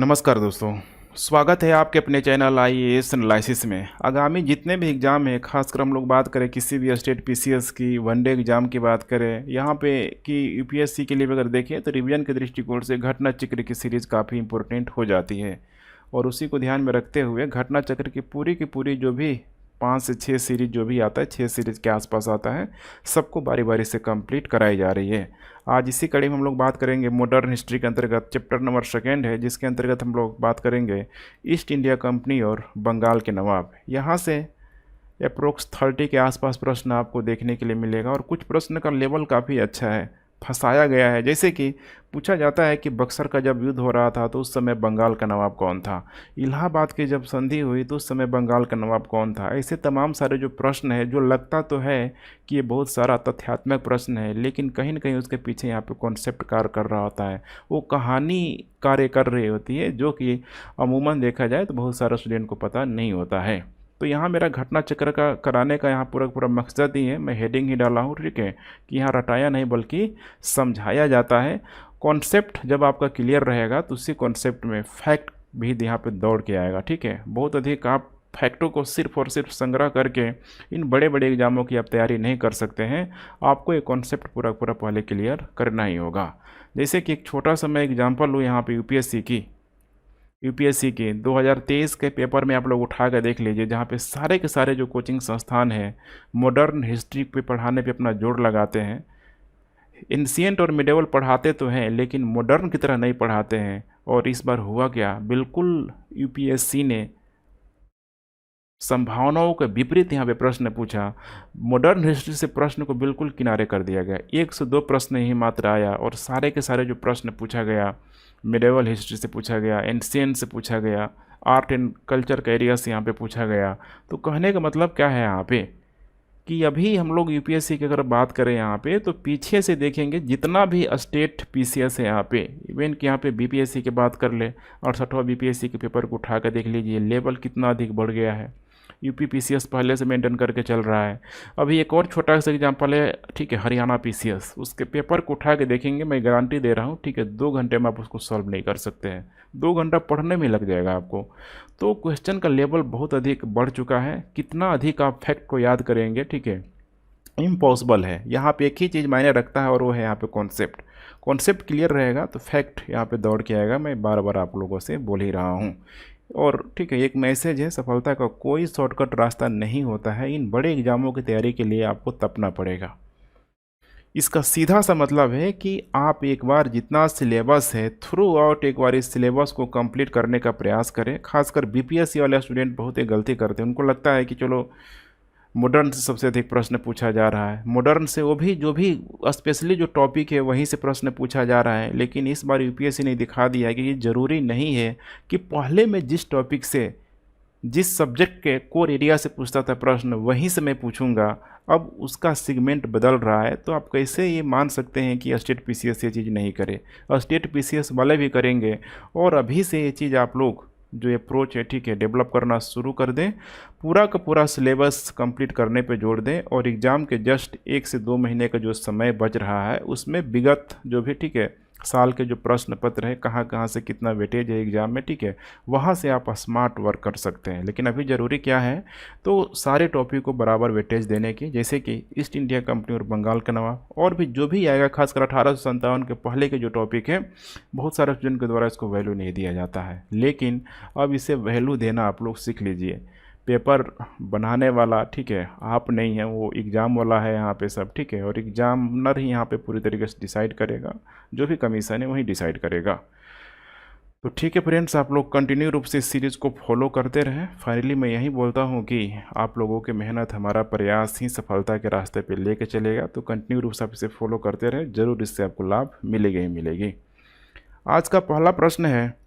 नमस्कार दोस्तों। स्वागत है आपके अपने चैनल आईएएस एनालिसिस में। आगामी जितने भी एग्ज़ाम हैं, खासकर हम लोग बात करें किसी भी स्टेट पीसीएस की वनडे एग्ज़ाम की बात करें यहाँ पे कि यूपीएससी के लिए अगर देखें तो रिवीजन के दृष्टिकोण से घटना चक्र की सीरीज़ काफ़ी इंपॉर्टेंट हो जाती है और उसी को ध्यान में रखते हुए घटना चक्र की पूरी जो भी 5 से 6 सीरीज जो भी आता है 6 सीरीज के आसपास आता है, सबको बारी बारी से कंप्लीट कराई जा रही है। आज इसी कड़ी में हम लोग बात करेंगे मॉडर्न हिस्ट्री के अंतर्गत चैप्टर नंबर 2 है, जिसके अंतर्गत हम लोग बात करेंगे ईस्ट इंडिया कंपनी और बंगाल के नवाब। यहाँ से अप्रोक्स 30 के आसपास प्रश्न आपको देखने के लिए मिलेगा और कुछ प्रश्न का लेवल काफ़ी अच्छा है, फंसाया गया है। जैसे कि पूछा जाता है कि बक्सर का जब युद्ध हो रहा था तो उस समय बंगाल का नवाब कौन था, इलाहाबाद की जब संधि हुई तो उस समय बंगाल का नवाब कौन था। ऐसे तमाम सारे जो प्रश्न है, जो लगता तो है कि ये बहुत सारा तथ्यात्मक प्रश्न है, लेकिन कहीं ना कहीं उसके पीछे यहाँ पे कॉन्सेप्ट कार्य कर रहा होता है, वो कहानी कार्य कर रही होती है, जो कि अमूमन देखा जाए तो बहुत सारा स्टूडेंट को पता नहीं होता है। तो यहाँ मेरा घटना चक्र का कराने का यहाँ पूरा मकसद ही है, मैं हेडिंग ही डाला हूँ, ठीक है, कि यहाँ रटाया नहीं बल्कि समझाया जाता है। कॉन्सेप्ट जब आपका क्लियर रहेगा तो उसी कॉन्सेप्ट में फैक्ट भी यहाँ पे दौड़ के आएगा, ठीक है। बहुत अधिक आप फैक्टों को सिर्फ और सिर्फ संग्रह करके इन बड़े बड़े एग्जामों की आप तैयारी नहीं कर सकते हैं, आपको ये कॉन्सेप्ट पूरा पहले क्लियर करना ही होगा। जैसे कि एक छोटा सा मैं एग्जाम्पल लूँ यहाँ पे यूपीएससी के 2023 के पेपर में आप लोग उठा कर देख लीजिए, जहाँ पे सारे के सारे जो कोचिंग संस्थान हैं मॉडर्न हिस्ट्री पे पढ़ाने पे अपना जोर लगाते हैं। एंशिएंट और मिडेवल पढ़ाते तो हैं लेकिन मॉडर्न की तरह नहीं पढ़ाते हैं। और इस बार हुआ क्या, बिल्कुल यूपीएससी ने संभावनाओं के विपरीत यहाँ पे प्रश्न पूछा। मॉडर्न हिस्ट्री से प्रश्न को बिल्कुल किनारे कर दिया गया, 1 से 2 प्रश्न ही मात्र आया और सारे के सारे जो प्रश्न पूछा गया मिडेवल हिस्ट्री से पूछा गया, एंशिएंट से पूछा गया, आर्ट एंड कल्चर का एरिया से यहाँ पे पूछा गया। तो कहने का मतलब क्या है यहाँ पे कि अभी हम लोग यूपीएससी की अगर बात करें यहाँ पे तो पीछे से देखेंगे जितना भी स्टेट पीसीएस है यहाँ पे, इवन कि यहाँ पे बीपीएससी की बात कर ले, 68वां बीपीएससी के पेपर को उठा कर देख लीजिए, लेवल कितना अधिक बढ़ गया है। यूपी पीसीएस पहले से मेंटेन करके चल रहा है। अभी एक और छोटा सा एग्जांपल है, ठीक है, हरियाणा पीसीएस, उसके पेपर को उठा के देखेंगे, मैं गारंटी दे रहा हूँ, ठीक है, 2 घंटे में आप उसको सॉल्व नहीं कर सकते हैं, 2 घंटा पढ़ने में लग जाएगा आपको। तो क्वेश्चन का लेवल बहुत अधिक बढ़ चुका है, कितना अधिक आप फैक्ट को याद करेंगे, ठीक है, इम्पॉसिबल है। यहाँ पे एक ही चीज़ मायने रखता है और वो है यहाँ पे कॉन्सेप्ट क्लियर रहेगा तो फैक्ट यहाँ पे दौड़ के आएगा। मैं बार बार आप लोगों से बोल ही रहा हूँ। और ठीक है, एक मैसेज है, सफलता का कोई शॉर्टकट रास्ता नहीं होता है, इन बड़े एग्जामों की तैयारी के लिए आपको तपना पड़ेगा। इसका सीधा सा मतलब है कि आप एक बार जितना सिलेबस है थ्रू आउट एक बार इस सिलेबस को कंप्लीट करने का प्रयास करें। खासकर बीपीएससी वाले स्टूडेंट बहुत ही गलती करते हैं, उनको लगता है कि चलो मॉडर्न से सबसे अधिक प्रश्न पूछा जा रहा है, मॉडर्न से वो भी जो भी स्पेशली जो टॉपिक है वहीं से प्रश्न पूछा जा रहा है। लेकिन इस बार यूपीएससी ने दिखा दिया है कि ये ज़रूरी नहीं है कि पहले मैं जिस टॉपिक से, जिस सब्जेक्ट के कोर एरिया से पूछता था प्रश्न वहीं से मैं पूछूंगा। अब उसका सेगमेंट बदल रहा है, तो आप कैसे ये मान सकते हैं कि स्टेट पीसीएस ये चीज़ नहीं करे। स्टेट पीसीएस वाले भी करेंगे और अभी से ये चीज़ आप लोग जो अप्रोच है, ठीक है, डेवलप करना शुरू कर दें, पूरा का पूरा सिलेबस कंप्लीट करने पे जोड़ दें और एग्ज़ाम के जस्ट 1 से 2 महीने का जो समय बच रहा है उसमें विगत जो भी, ठीक है, साल के जो प्रश्न पत्र है, कहाँ कहाँ से कितना वेटेज है एग्ज़ाम में, ठीक है, वहाँ से आप स्मार्ट वर्क कर सकते हैं। लेकिन अभी ज़रूरी क्या है, तो सारे टॉपिक को बराबर वेटेज देने की, जैसे कि ईस्ट इंडिया कंपनी और बंगाल का नवाब और भी जो भी आएगा, खासकर 1857 के पहले के जो टॉपिक है, बहुत सारे स्टूडेंट के द्वारा इसको वैल्यू नहीं दिया जाता है, लेकिन अब इसे वैल्यू देना आप लोग सीख लीजिए। पेपर बनाने वाला, ठीक है, आप नहीं है, वो एग्ज़ाम वाला है यहाँ पे सब, ठीक है, और एग्जामिनर ही यहाँ पे पूरी तरीके से डिसाइड करेगा, जो भी कमीशन है वही डिसाइड करेगा। तो ठीक है फ्रेंड्स, आप लोग कंटिन्यू रूप से इस सीरीज़ को फॉलो करते रहें। फाइनली मैं यही बोलता हूँ कि आप लोगों की मेहनत, हमारा प्रयास ही सफलता के रास्ते पे लेके चलेगा। तो कंटिन्यू रूप से आप इसे फॉलो करते रहें, ज़रूर इससे आपको लाभ मिलेगा ही मिलेगी। आज का पहला प्रश्न है,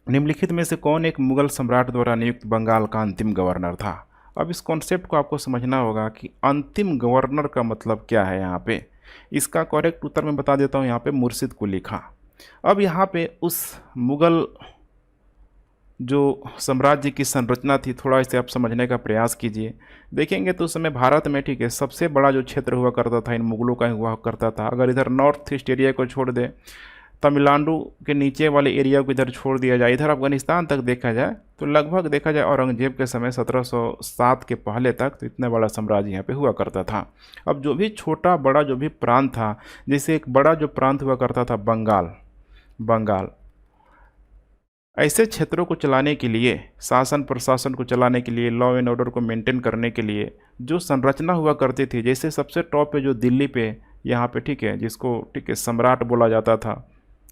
निम्नलिखित में से कौन एक मुगल सम्राट द्वारा नियुक्त बंगाल का अंतिम गवर्नर था। अब इस कॉन्सेप्ट को आपको समझना होगा कि अंतिम गवर्नर का मतलब क्या है। यहाँ पे इसका करेक्ट उत्तर मैं बता देता हूँ, यहाँ पे मुर्शिद कुली खां। अब यहाँ पे उस मुगल जो साम्राज्य की संरचना थी, थोड़ा इसे आप समझने का प्रयास कीजिए। देखेंगे तो उस समय भारत में, ठीक है, सबसे बड़ा जो क्षेत्र हुआ करता था इन मुगलों का ही हुआ करता था। अगर इधर नॉर्थ ईस्ट एरिया को छोड़ दें तमिलनाडु के नीचे वाले एरिया को इधर छोड़ दिया जाए, इधर अफगानिस्तान तक देखा जाए तो लगभग देखा जाए औरंगजेब के समय 1707 के पहले तक तो इतना बड़ा साम्राज्य यहाँ पे हुआ करता था। अब जो भी छोटा बड़ा जो भी प्रांत था, जैसे एक बड़ा जो प्रांत हुआ करता था बंगाल, ऐसे क्षेत्रों को चलाने के लिए, शासन प्रशासन को चलाने के लिए, लॉ एंड ऑर्डर को मेंटेन करने के लिए जो संरचना हुआ करती थी, जैसे सबसे टॉप पे जो दिल्ली पे यहाँ पे ठीक है, जिसको ठीक है सम्राट बोला जाता था,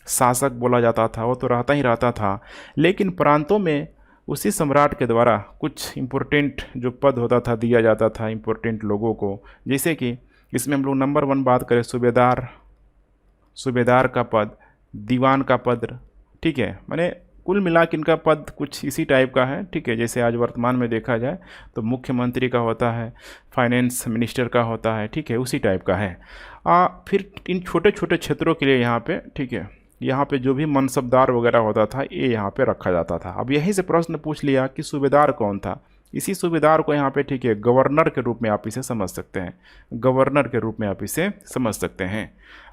शासक बोला जाता था, वो तो रहता ही रहता था, लेकिन प्रांतों में उसी सम्राट के द्वारा कुछ इम्पोर्टेंट जो पद होता था दिया जाता था इम्पोर्टेंट लोगों को। जैसे कि इसमें हम लोग नंबर 1 बात करें, सूबेदार का पद, दीवान का पद, ठीक है, माने कुल मिला के इनका पद कुछ इसी टाइप का है, ठीक है। जैसे आज वर्तमान में देखा जाए तो मुख्यमंत्री का होता है, फाइनेंस मिनिस्टर का होता है, ठीक है, उसी टाइप का है। फिर इन छोटे छोटे क्षेत्रों के लिए यहाँ पे ठीक है, यहाँ पे जो भी मनसबदार वगैरह होता था ये यहाँ पे रखा जाता था। अब यहीं से प्रश्न पूछ लिया कि सूबेदार कौन था। इसी सूबेदार को यहाँ पे ठीक है गवर्नर के रूप में आप इसे समझ सकते हैं, गवर्नर के रूप में आप इसे समझ सकते हैं।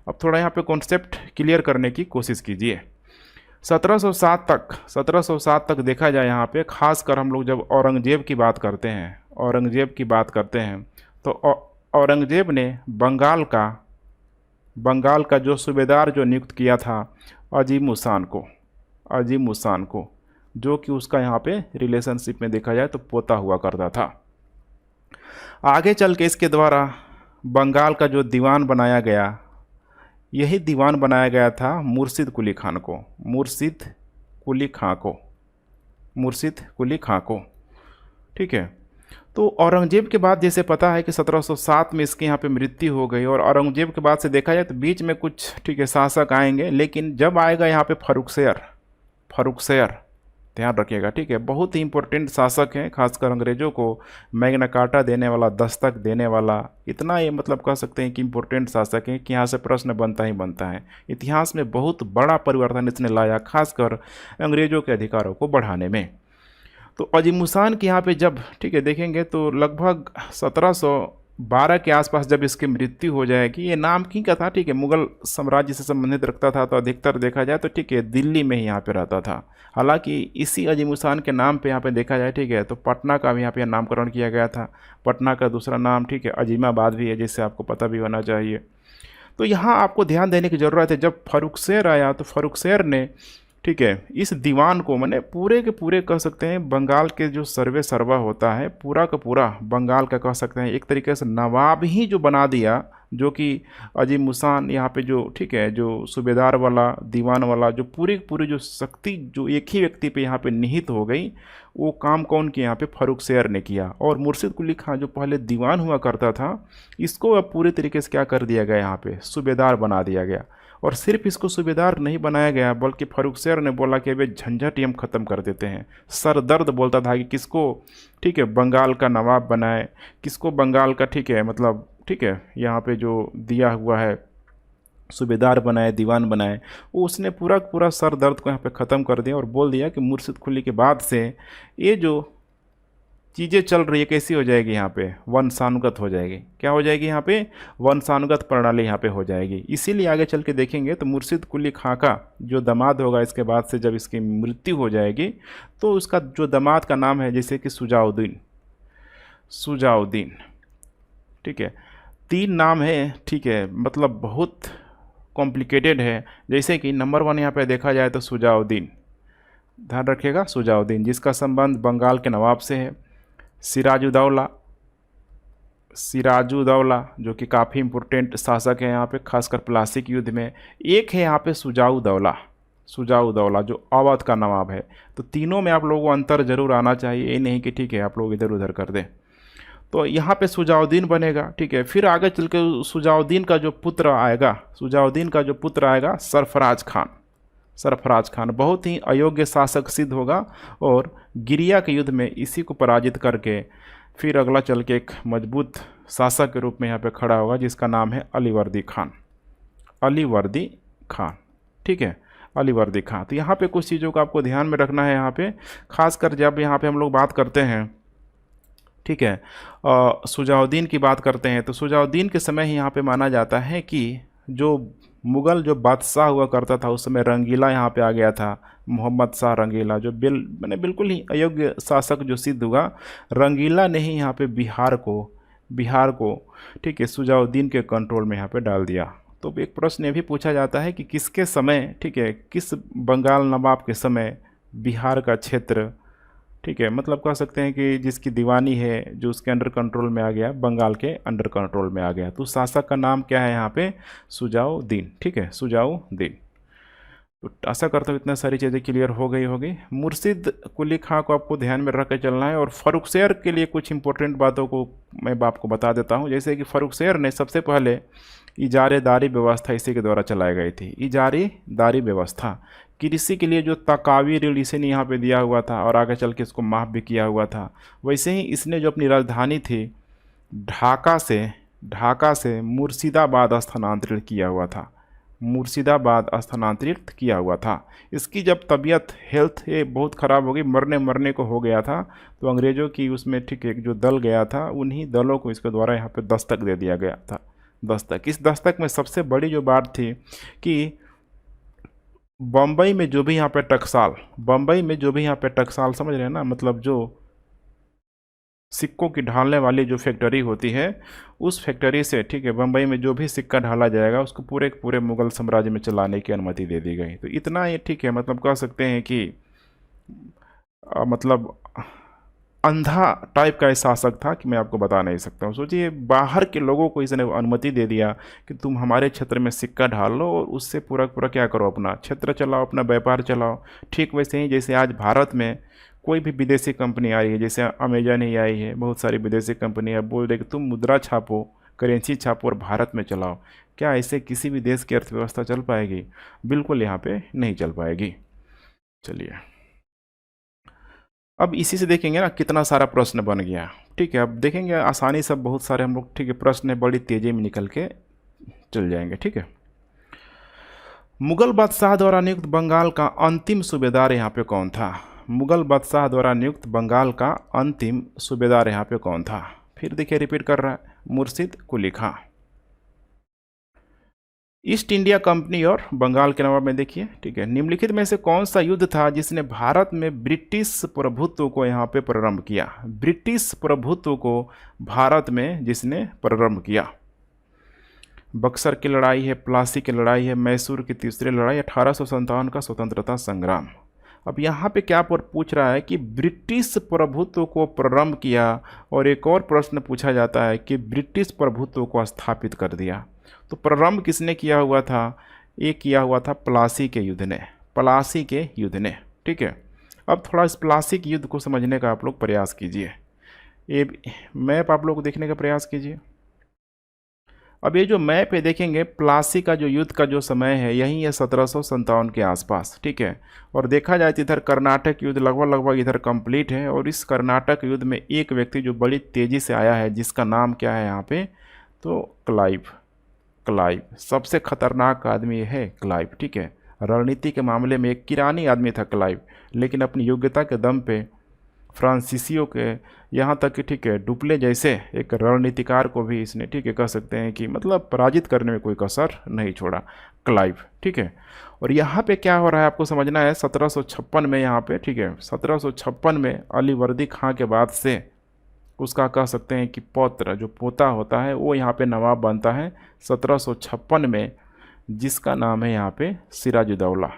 अब थोड़ा यहाँ पे कॉन्सेप्ट क्लियर करने की कोशिश कीजिए। 1707 तक देखा जाए यहाँ पे, खासकर हम लोग जब औरंगजेब की बात करते हैं तो औरंगजेब ने बंगाल का जो सूबेदार जो नियुक्त किया था अजीम उसान को, जो कि उसका यहाँ पे रिलेशनशिप में देखा जाए तो पोता हुआ करता था। आगे चल के इसके द्वारा बंगाल का जो दीवान बनाया गया, यही दीवान बनाया गया था मुर्शिद कुली खां को, ठीक है। तो औरंगजेब के बाद जैसे पता है कि 1707 में इसके यहाँ पे मृत्यु हो गई, और औरंगजेब के बाद से देखा जाए तो बीच में कुछ ठीक है शासक आएंगे, लेकिन जब आएगा यहाँ पे फर्रुखसियर, ध्यान रखिएगा, ठीक है, बहुत ही इंपॉर्टेंट शासक हैं, खासकर अंग्रेजों को मैग्ना कार्टा देने वाला, दस्तक देने वाला, इतना ये मतलब कह सकते हैं कि इंपॉर्टेंट शासक हैं कि यहाँ से प्रश्न बनता ही बनता है। इतिहास में बहुत बड़ा परिवर्तन इसने लाया, खासकर अंग्रेजों के अधिकारों को बढ़ाने में। तो अजीम उसान के यहाँ पे जब ठीक है देखेंगे तो लगभग 1712 के आसपास जब इसकी मृत्यु हो जाएगी, ये नाम की का था, ठीक है, मुगल साम्राज्य से संबंधित रखता था, तो अधिकतर देखा जाए तो ठीक है दिल्ली में ही यहाँ पे रहता था। हालांकि इसी अजीम उसान के नाम पे यहाँ पे देखा जाए, ठीक है, तो पटना का भी यहाँ पे नामकरण किया गया था। पटना का दूसरा नाम ठीक है अजीमाबाद भी है, जिससे आपको पता भी होना चाहिए। तो यहाँ आपको ध्यान देने की ज़रूरत है, जब फर्रुखसियर आया तो फर्रुखसियर ने ठीक है इस दीवान को मैंने पूरे के पूरे कह सकते हैं बंगाल के जो सर्वा होता है पूरा का पूरा बंगाल का कह सकते हैं एक तरीके से नवाब ही जो बना दिया, जो कि अजीम उसान यहाँ पे जो ठीक है जो सूबेदार वाला दीवान वाला जो पूरी जो शक्ति जो एक ही व्यक्ति पे यहाँ पे निहित हो गई, वो काम कौन किया यहाँ पे फर्रुखसियर ने किया। और मुर्शिद कुली खां जो पहले दीवान हुआ करता था, इसको अब पूरे तरीके से क्या कर दिया गया, यहाँ पे सूबेदार बना दिया गया। और सिर्फ इसको सूबेदार नहीं बनाया गया, बल्कि फर्रुखसियर ने बोला कि अबे झंझट ही हम ख़त्म कर देते हैं। सर दर्द बोलता था कि किसको ठीक है बंगाल का नवाब बनाए, किसको बंगाल का ठीक है मतलब ठीक है यहाँ पे जो दिया हुआ है सूबेदार बनाए, दीवान बनाए, वो उसने पूरा सर दर्द को यहाँ पे ख़त्म कर दिया और बोल दिया कि मुर्शिद कुली के बाद से ये जो चीज़ें चल रही है कैसी हो जाएगी, यहाँ पे वंशानुगत हो जाएगी। क्या हो जाएगी, यहाँ पे वंशानुगत प्रणाली यहाँ पे हो जाएगी। इसीलिए आगे चल के देखेंगे तो मुर्शिद कुली खां का जो दामाद होगा इसके बाद से जब इसकी मृत्यु हो जाएगी, तो उसका जो दामाद का नाम है जैसे कि सुजाउद्दीन, ठीक है, 3 नाम है, ठीक है, मतलब बहुत कॉम्प्लिकेटेड है। जैसे कि नंबर 1 यहाँ पे देखा जाए तो सुजाउद्दीन, ध्यान रखिएगा, सुजाउद्दीन जिसका संबंध बंगाल के नवाब से है। सिराजुदौला जो कि काफ़ी इम्पोर्टेंट शासक है यहाँ पे, खासकर प्लासी युद्ध में। एक है यहाँ पे सुजाउदौला जो अवध का नवाब है। तो तीनों में आप लोगों को अंतर जरूर आना चाहिए, ये नहीं कि ठीक है आप लोग इधर उधर कर दें। तो यहाँ पे सुजाउद्दीन बनेगा, ठीक है। फिर आगे चल के सुजाउद्दीन का जो पुत्र आएगा सरफराज खान बहुत ही अयोग्य शासक सिद्ध होगा, और गिरिया के युद्ध में इसी को पराजित करके फिर अगला चल के एक मजबूत शासक के रूप में यहाँ पे खड़ा होगा, जिसका नाम है अलीवर्दी खान, ठीक है, अलीवर्दी खान। तो यहाँ पे कुछ चीज़ों को आपको ध्यान में रखना है यहाँ पे, खासकर जब यहाँ पे हम लोग बात करते हैं, ठीक है, सुजाउद्दीन की बात करते हैं, तो सुजाउद्दीन के समय ही यहाँ पे माना जाता है कि जो मुग़ल जो बादशाह हुआ करता था उस समय रंगीला यहाँ पे आ गया था, मोहम्मद शाह रंगीला, जो मैंने बिल्कुल ही अयोग्य शासक जो सिद्ध हुआ। रंगीला ने ही यहाँ पे बिहार को ठीक है सुजाउद्दीन के कंट्रोल में यहाँ पे डाल दिया। तो एक प्रश्न ये भी पूछा जाता है कि किसके समय, ठीक है, किस बंगाल नवाब के समय बिहार का क्षेत्र, ठीक है, मतलब कह सकते हैं कि जिसकी दीवानी है जो उसके अंडर कंट्रोल में आ गया, बंगाल के अंडर कंट्रोल में आ गया। तो शासक का नाम क्या है यहाँ पे? सुजाउद्दीन, ठीक है, सुजाउद्दीन। तो आशा करता हूँ इतना सारी चीज़ें क्लियर हो गई होगी। मुर्शिद कुली खां को आपको ध्यान में रख के चलना है। और फ़र्रुखशहर के लिए कुछ इंपॉर्टेंट बातों को मैं आपको बता देता हूँ। जैसे कि फ़र्रुखशहर ने सबसे पहले इजारेदारी व्यवस्था इसी के द्वारा चलाई गई थी। इजारेदारी व्यवस्था, कृषि के लिए जो तकावी ऋण इसे ने यहाँ पे दिया हुआ था और आगे चल के इसको माफ़ भी किया हुआ था। वैसे ही इसने जो अपनी राजधानी थी ढाका से मुर्शिदाबाद स्थानांतरित किया हुआ था, मुर्शिदाबाद स्थानांतरित किया हुआ था। इसकी जब तबीयत हेल्थ ये बहुत ख़राब हो गई, मरने को हो गया था, तो अंग्रेज़ों की उसमें ठीक एक जो दल गया था, उन्हीं दलों को इसके द्वारा यहाँ पे दस्तक दे दिया गया था। दस्तक, इस दस्तक में सबसे बड़ी जो बात थी कि बम्बई में जो भी यहाँ पे टकसाल समझ रहे हैं ना, मतलब जो सिक्कों की ढालने वाली जो फैक्ट्री होती है, उस फैक्ट्री से, ठीक है, बम्बई में जो भी सिक्का ढाला जाएगा उसको पूरे के पूरे मुगल साम्राज्य में चलाने की अनुमति दे दी गई। तो इतना ये, ठीक है, मतलब कह सकते हैं कि मतलब अंधा टाइप का शासक था कि मैं आपको बता नहीं सकता हूँ। सोचिए, बाहर के लोगों को इसने अनुमति दे दिया कि तुम हमारे क्षेत्र में सिक्का ढाल लो और उससे पूरा पूरा क्या करो, अपना क्षेत्र चलाओ, अपना व्यापार चलाओ। ठीक वैसे ही जैसे आज भारत में कोई भी विदेशी कंपनी आई है, जैसे अमेजन ही आई है, बहुत सारी विदेशी कंपनी है, बोल दे कि तुम मुद्रा छापो, करेंसी छापो और भारत में चलाओ। क्या ऐसे किसी भी देश की अर्थव्यवस्था चल पाएगी? बिल्कुल यहाँ पे नहीं चल पाएगी। चलिए, अब इसी से देखेंगे ना कितना सारा प्रश्न बन गया। ठीक है, अब देखेंगे आसानी से बहुत सारे हम लोग, ठीक है, प्रश्न बड़ी तेज़ी में निकल के चल जाएंगे। ठीक है, मुगल बादशाह द्वारा नियुक्त बंगाल का अंतिम सूबेदार यहाँ पे कौन था? मुगल बादशाह द्वारा नियुक्त बंगाल का अंतिम सूबेदार यहाँ पे कौन था? फिर देखिए रिपीट कर रहा है, मुर्शिद कुली खां। ईस्ट इंडिया कंपनी और बंगाल के नवाब में देखिए, ठीक है, निम्नलिखित में से कौन सा युद्ध था जिसने भारत में ब्रिटिश प्रभुत्व को यहाँ पे प्रारंभ किया? ब्रिटिश प्रभुत्व को भारत में जिसने प्रारंभ किया? बक्सर की लड़ाई है, प्लासी की लड़ाई है, मैसूर की तीसरी लड़ाई, 1857 का स्वतंत्रता संग्राम। अब यहाँ पे क्या पूछ रहा है कि ब्रिटिश प्रभुत्व को प्रारंभ किया, और एक और प्रश्न पूछा जाता है कि ब्रिटिश प्रभुत्व को स्थापित कर दिया। तो प्रारंभ किसने किया हुआ था? ये किया हुआ था प्लासी के युद्ध ने, प्लासी के युद्ध ने। ठीक है, अब थोड़ा इस प्लासी के युद्ध को समझने का आप लोग प्रयास कीजिए। ये मैप आप लोग देखने का प्रयास कीजिए। अब ये जो मैप है देखेंगे, प्लासी का जो युद्ध का जो समय है यही है 1757 के आसपास। ठीक है, और देखा जाए तो इधर कर्नाटक युद्ध लगभग इधर कंप्लीट है, और इस कर्नाटक युद्ध में एक व्यक्ति जो बड़ी तेज़ी से आया है, जिसका नाम क्या है यहाँ पे? तो क्लाइव सबसे खतरनाक आदमी है क्लाइव। ठीक है, रणनीति के मामले में एक किरानी आदमी था क्लाइव, लेकिन अपनी योग्यता के दम पे फ्रांसीसियों के, यहाँ तक कि, ठीक है, डुप्ले जैसे एक रणनीतिकार को भी इसने, ठीक है, कह सकते हैं कि मतलब पराजित करने में कोई कसर नहीं छोड़ा क्लाइव। ठीक है, और यहाँ पे क्या हो रहा है आपको समझना है, 1756 में यहाँ पे, ठीक है, 1756 में अलीवर्दी खां के बाद से उसका कह सकते हैं कि पौत्र, जो पोता होता है, वो यहाँ पे नवाब बनता है 1756 में, जिसका नाम है यहाँ पे सिराजुद्दौला।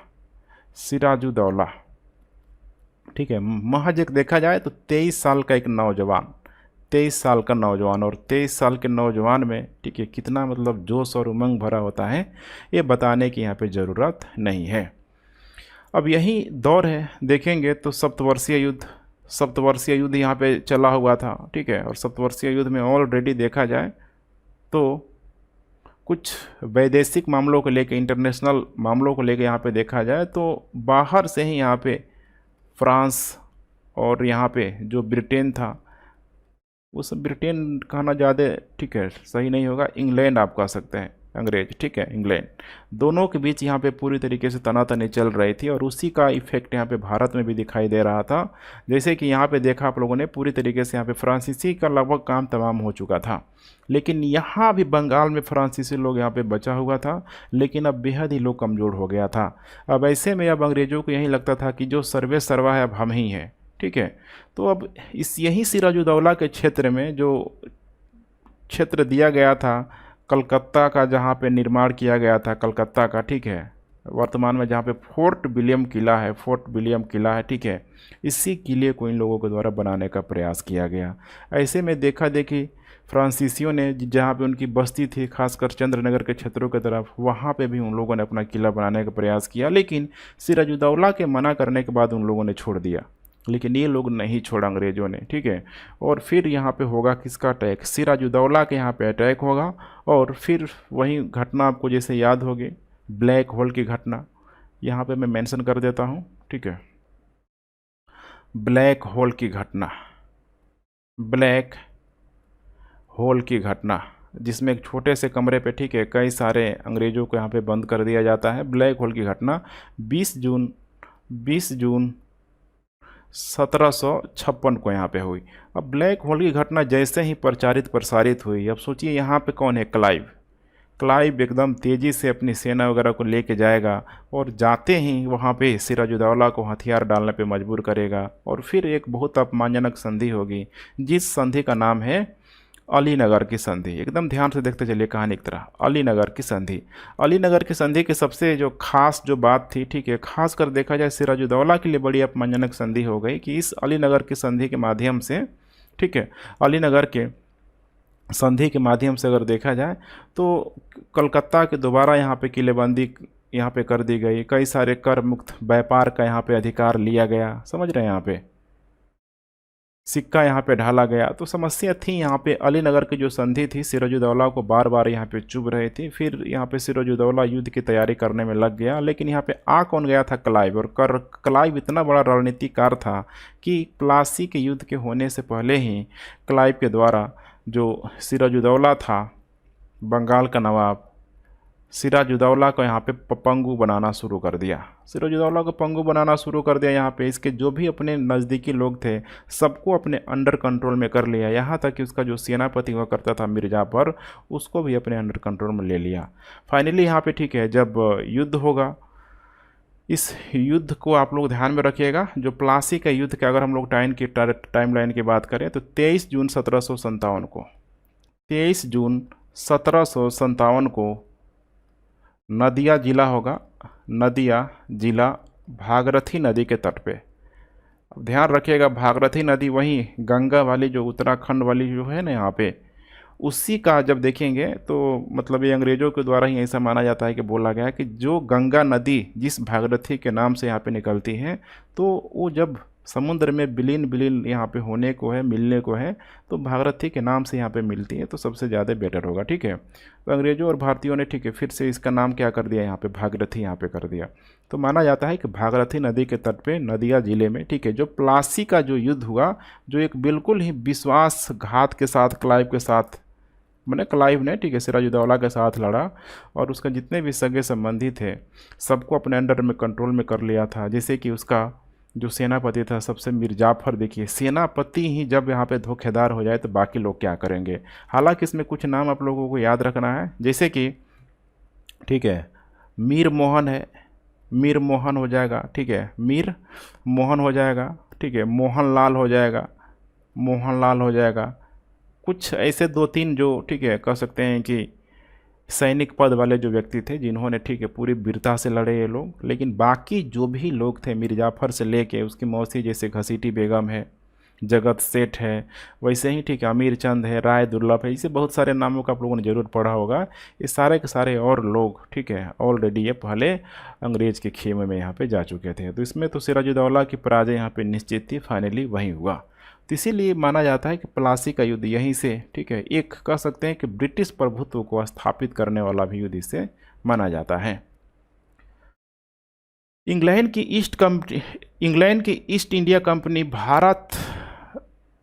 ठीक है, महज एक देखा जाए तो 23 साल का एक नौजवान, 23 साल का नौजवान, और 23 साल के नौजवान में, ठीक है, कितना मतलब जोश और उमंग भरा होता है, ये बताने की यहाँ पे ज़रूरत नहीं है। अब यही दौर है, देखेंगे तो सप्तवर्षीय युद्ध यहाँ पे चला हुआ था। ठीक है, और सप्तवर्षीय युद्ध में ऑलरेडी देखा जाए तो कुछ वैदेशिक मामलों को लेकर, इंटरनेशनल मामलों को लेकर यहाँ पे देखा जाए तो बाहर से ही यहाँ पे फ्रांस और यहाँ पे जो ब्रिटेन था, उस ब्रिटेन कहना ज़्यादा, ठीक है, सही नहीं होगा, इंग्लैंड आप कह सकते हैं। अंग्रेज, ठीक है, इंग्लैंड, दोनों के बीच यहाँ पे पूरी तरीके से तनातनी चल रही थी और उसी का इफेक्ट यहाँ पे भारत में भी दिखाई दे रहा था। जैसे कि यहाँ पे देखा आप लोगों ने, पूरी तरीके से यहाँ पे फ्रांसीसी का लगभग काम तमाम हो चुका था, लेकिन यहाँ भी बंगाल में फ्रांसीसी लोग यहाँ पे बचा हुआ था, लेकिन अब बेहद ही लोग कमज़ोर हो गया था। अब ऐसे में अब अंग्रेज़ों को यही लगता था कि जो सर्वे सर्वा है अब हम ही हैं, ठीक है। तो अब इस यही सिराजुद्दौला के क्षेत्र में जो क्षेत्र दिया गया था कलकत्ता का, जहाँ पे निर्माण किया गया था कलकत्ता का, ठीक है, वर्तमान में जहाँ पे फोर्ट विलियम किला है, फोर्ट विलियम किला है, ठीक है, इसी किले को इन लोगों के द्वारा बनाने का प्रयास किया गया। ऐसे में देखा देखी फ्रांसीसियों ने जहाँ पे उनकी बस्ती थी, खासकर चंद्रनगर के क्षेत्रों की तरफ, वहाँ पे भी उन लोगों ने अपना किला बनाने का प्रयास किया, लेकिन सिराजुद्दौला के मना करने के बाद उन लोगों ने छोड़ दिया। लेकिन ये लोग नहीं छोड़ा अंग्रेज़ों ने, ठीक है। और फिर यहाँ पे होगा किसका अटैक, सिराजुद्दौला के यहाँ पे अटैक होगा। और फिर वही घटना आपको जैसे याद होगी, ब्लैक होल की घटना, यहाँ पे मैं मेंशन कर देता हूँ, ठीक है, ब्लैक होल की घटना, ब्लैक होल की घटना, जिसमें एक छोटे से कमरे पे, ठीक है, कई सारे अंग्रेज़ों को यहाँ पे बंद कर दिया जाता है। ब्लैक होल की घटना 20 जून 1756 को यहाँ पे हुई। अब ब्लैक होल की घटना जैसे ही प्रसारित हुई, अब सोचिए यहाँ पे कौन है, क्लाइव एकदम तेज़ी से अपनी सेना वगैरह को लेके जाएगा और जाते ही वहाँ पे सिराजुद्दौला को हथियार डालने पे मजबूर करेगा। और फिर एक बहुत अपमानजनक संधि होगी, जिस संधि का नाम है अलीनगर की संधि। एकदम ध्यान से देखते चलिए कहानी की तरह, अलीनगर की संधि। अलीनगर की संधि की सबसे जो खास जो बात थी, ठीक है, खास कर देखा जाए सिराजुद्दौला के लिए बड़ी अपमानजनक संधि हो गई कि इस अलीनगर की संधि के माध्यम से, ठीक है, अलीनगर के संधि के माध्यम से अगर देखा जाए तो कलकत्ता के दोबारा यहाँ पे किलेबंदी यहाँ पे कर दी गई, कई सारे कर मुक्त व्यापार का यहाँ पे अधिकार लिया गया, समझ रहे हैं, यहाँ पे सिक्का यहाँ पे ढाला गया। तो समस्या थी यहाँ पे, अलीनगर की जो संधि थी सिराजुद्दौला को बार बार यहाँ पे चुभ रही थी। फिर यहाँ पे सिराजुद्दौला युद्ध की तैयारी करने में लग गया, लेकिन यहाँ पे आ कौन गया था, क्लाइव। और क्लाइव इतना बड़ा रणनीतिकार था कि प्लासी के युद्ध के होने से पहले ही क्लाइव के द्वारा जो सिराजुद्दौला था, बंगाल का नवाब, सिराजुद्दौला को यहाँ पे पंगु बनाना शुरू कर दिया। सिराजुद्दौला को पंगु बनाना शुरू कर दिया। यहाँ पे इसके जो भी अपने नज़दीकी लोग थे सबको अपने अंडर कंट्रोल में कर लिया, यहाँ तक कि उसका जो सेनापति हुआ करता था मिर्ज़ाफर, उसको भी अपने अंडर कंट्रोल में ले लिया। फाइनली यहाँ पे, ठीक है, जब युद्ध होगा, इस युद्ध को आप लोग ध्यान में रखिएगा, जो प्लासी का युद्ध के अगर हम लोग टाइम लाइन की बात करें तो 23 जून 1757 को, 23 जून 1757 को नदिया जिला होगा, नदिया जिला भागीरथी नदी के तट पे। अब ध्यान रखिएगा, भागीरथी नदी वहीं गंगा वाली जो उत्तराखंड वाली जो है ना यहाँ पे, उसी का जब देखेंगे तो मतलब ये अंग्रेज़ों के द्वारा ही ऐसा माना जाता है कि बोला गया कि जो गंगा नदी जिस भागीरथी के नाम से यहाँ पे निकलती है, तो वो जब समुद्र में विलीन यहाँ पे होने को है, मिलने को है, तो भागीरथी के नाम से यहाँ पे मिलती है, तो सबसे ज़्यादा बेटर होगा, ठीक है। तो अंग्रेज़ों और भारतीयों ने, ठीक है, फिर से इसका नाम क्या कर दिया, यहाँ पे भागीरथी यहाँ पे कर दिया। तो माना जाता है कि भागीरथी नदी के तट पे नदिया ज़िले में, ठीक है, जो प्लासी का जो युद्ध हुआ, जो एक बिल्कुल ही विश्वासघात के साथ क्लाइव के साथ, मैंने क्लाइव ने, ठीक है, सिराजुद्दौला के साथ लड़ा और उसका जितने भी सगे संबंधी थे सबको अपने अंडर में कंट्रोल में कर लिया था। जैसे कि उसका जो सेनापति था सबसे मिर्ज़ाफर, देखिए सेनापति ही जब यहाँ पे धोखेदार हो जाए तो बाकी लोग क्या करेंगे। हालांकि इसमें कुछ नाम आप लोगों को याद रखना है, जैसे कि, ठीक है, मीर मोहन है, मीर मोहन हो जाएगा, ठीक है, मीर मोहन हो जाएगा, ठीक है, मोहनलाल हो जाएगा, मोहनलाल हो जाएगा। कुछ ऐसे 2-3 जो, ठीक है, कह सकते हैं कि सैनिक पद वाले जो व्यक्ति थे जिन्होंने, ठीक है, पूरी वीरता से लड़े ये लोग। लेकिन बाकी जो भी लोग थे, मिर्ज़ाफर से लेके उसकी मौसी जैसे घसीटी बेगम है, जगत सेठ है, वैसे ही, ठीक है, अमीर चंद है, राय दुर्लभ है, इसे बहुत सारे नामों का आप लोगों ने ज़रूर पढ़ा होगा। ये सारे के सारे और लोग, ठीक है, ऑलरेडी ये पहले अंग्रेज़ के खेमे में यहाँ पे जा चुके थे। तो इसमें तो सिराजुद्दौला की पराजय यहाँ पे निश्चित थी, फाइनली वहीं हुआ। तो इसीलिए माना जाता है कि प्लासी का युद्ध यहीं से, ठीक है, एक कह सकते हैं कि ब्रिटिश प्रभुत्व को स्थापित करने वाला भी युद्ध इससे माना जाता है। इंग्लैंड की ईस्ट इंडिया कंपनी भारत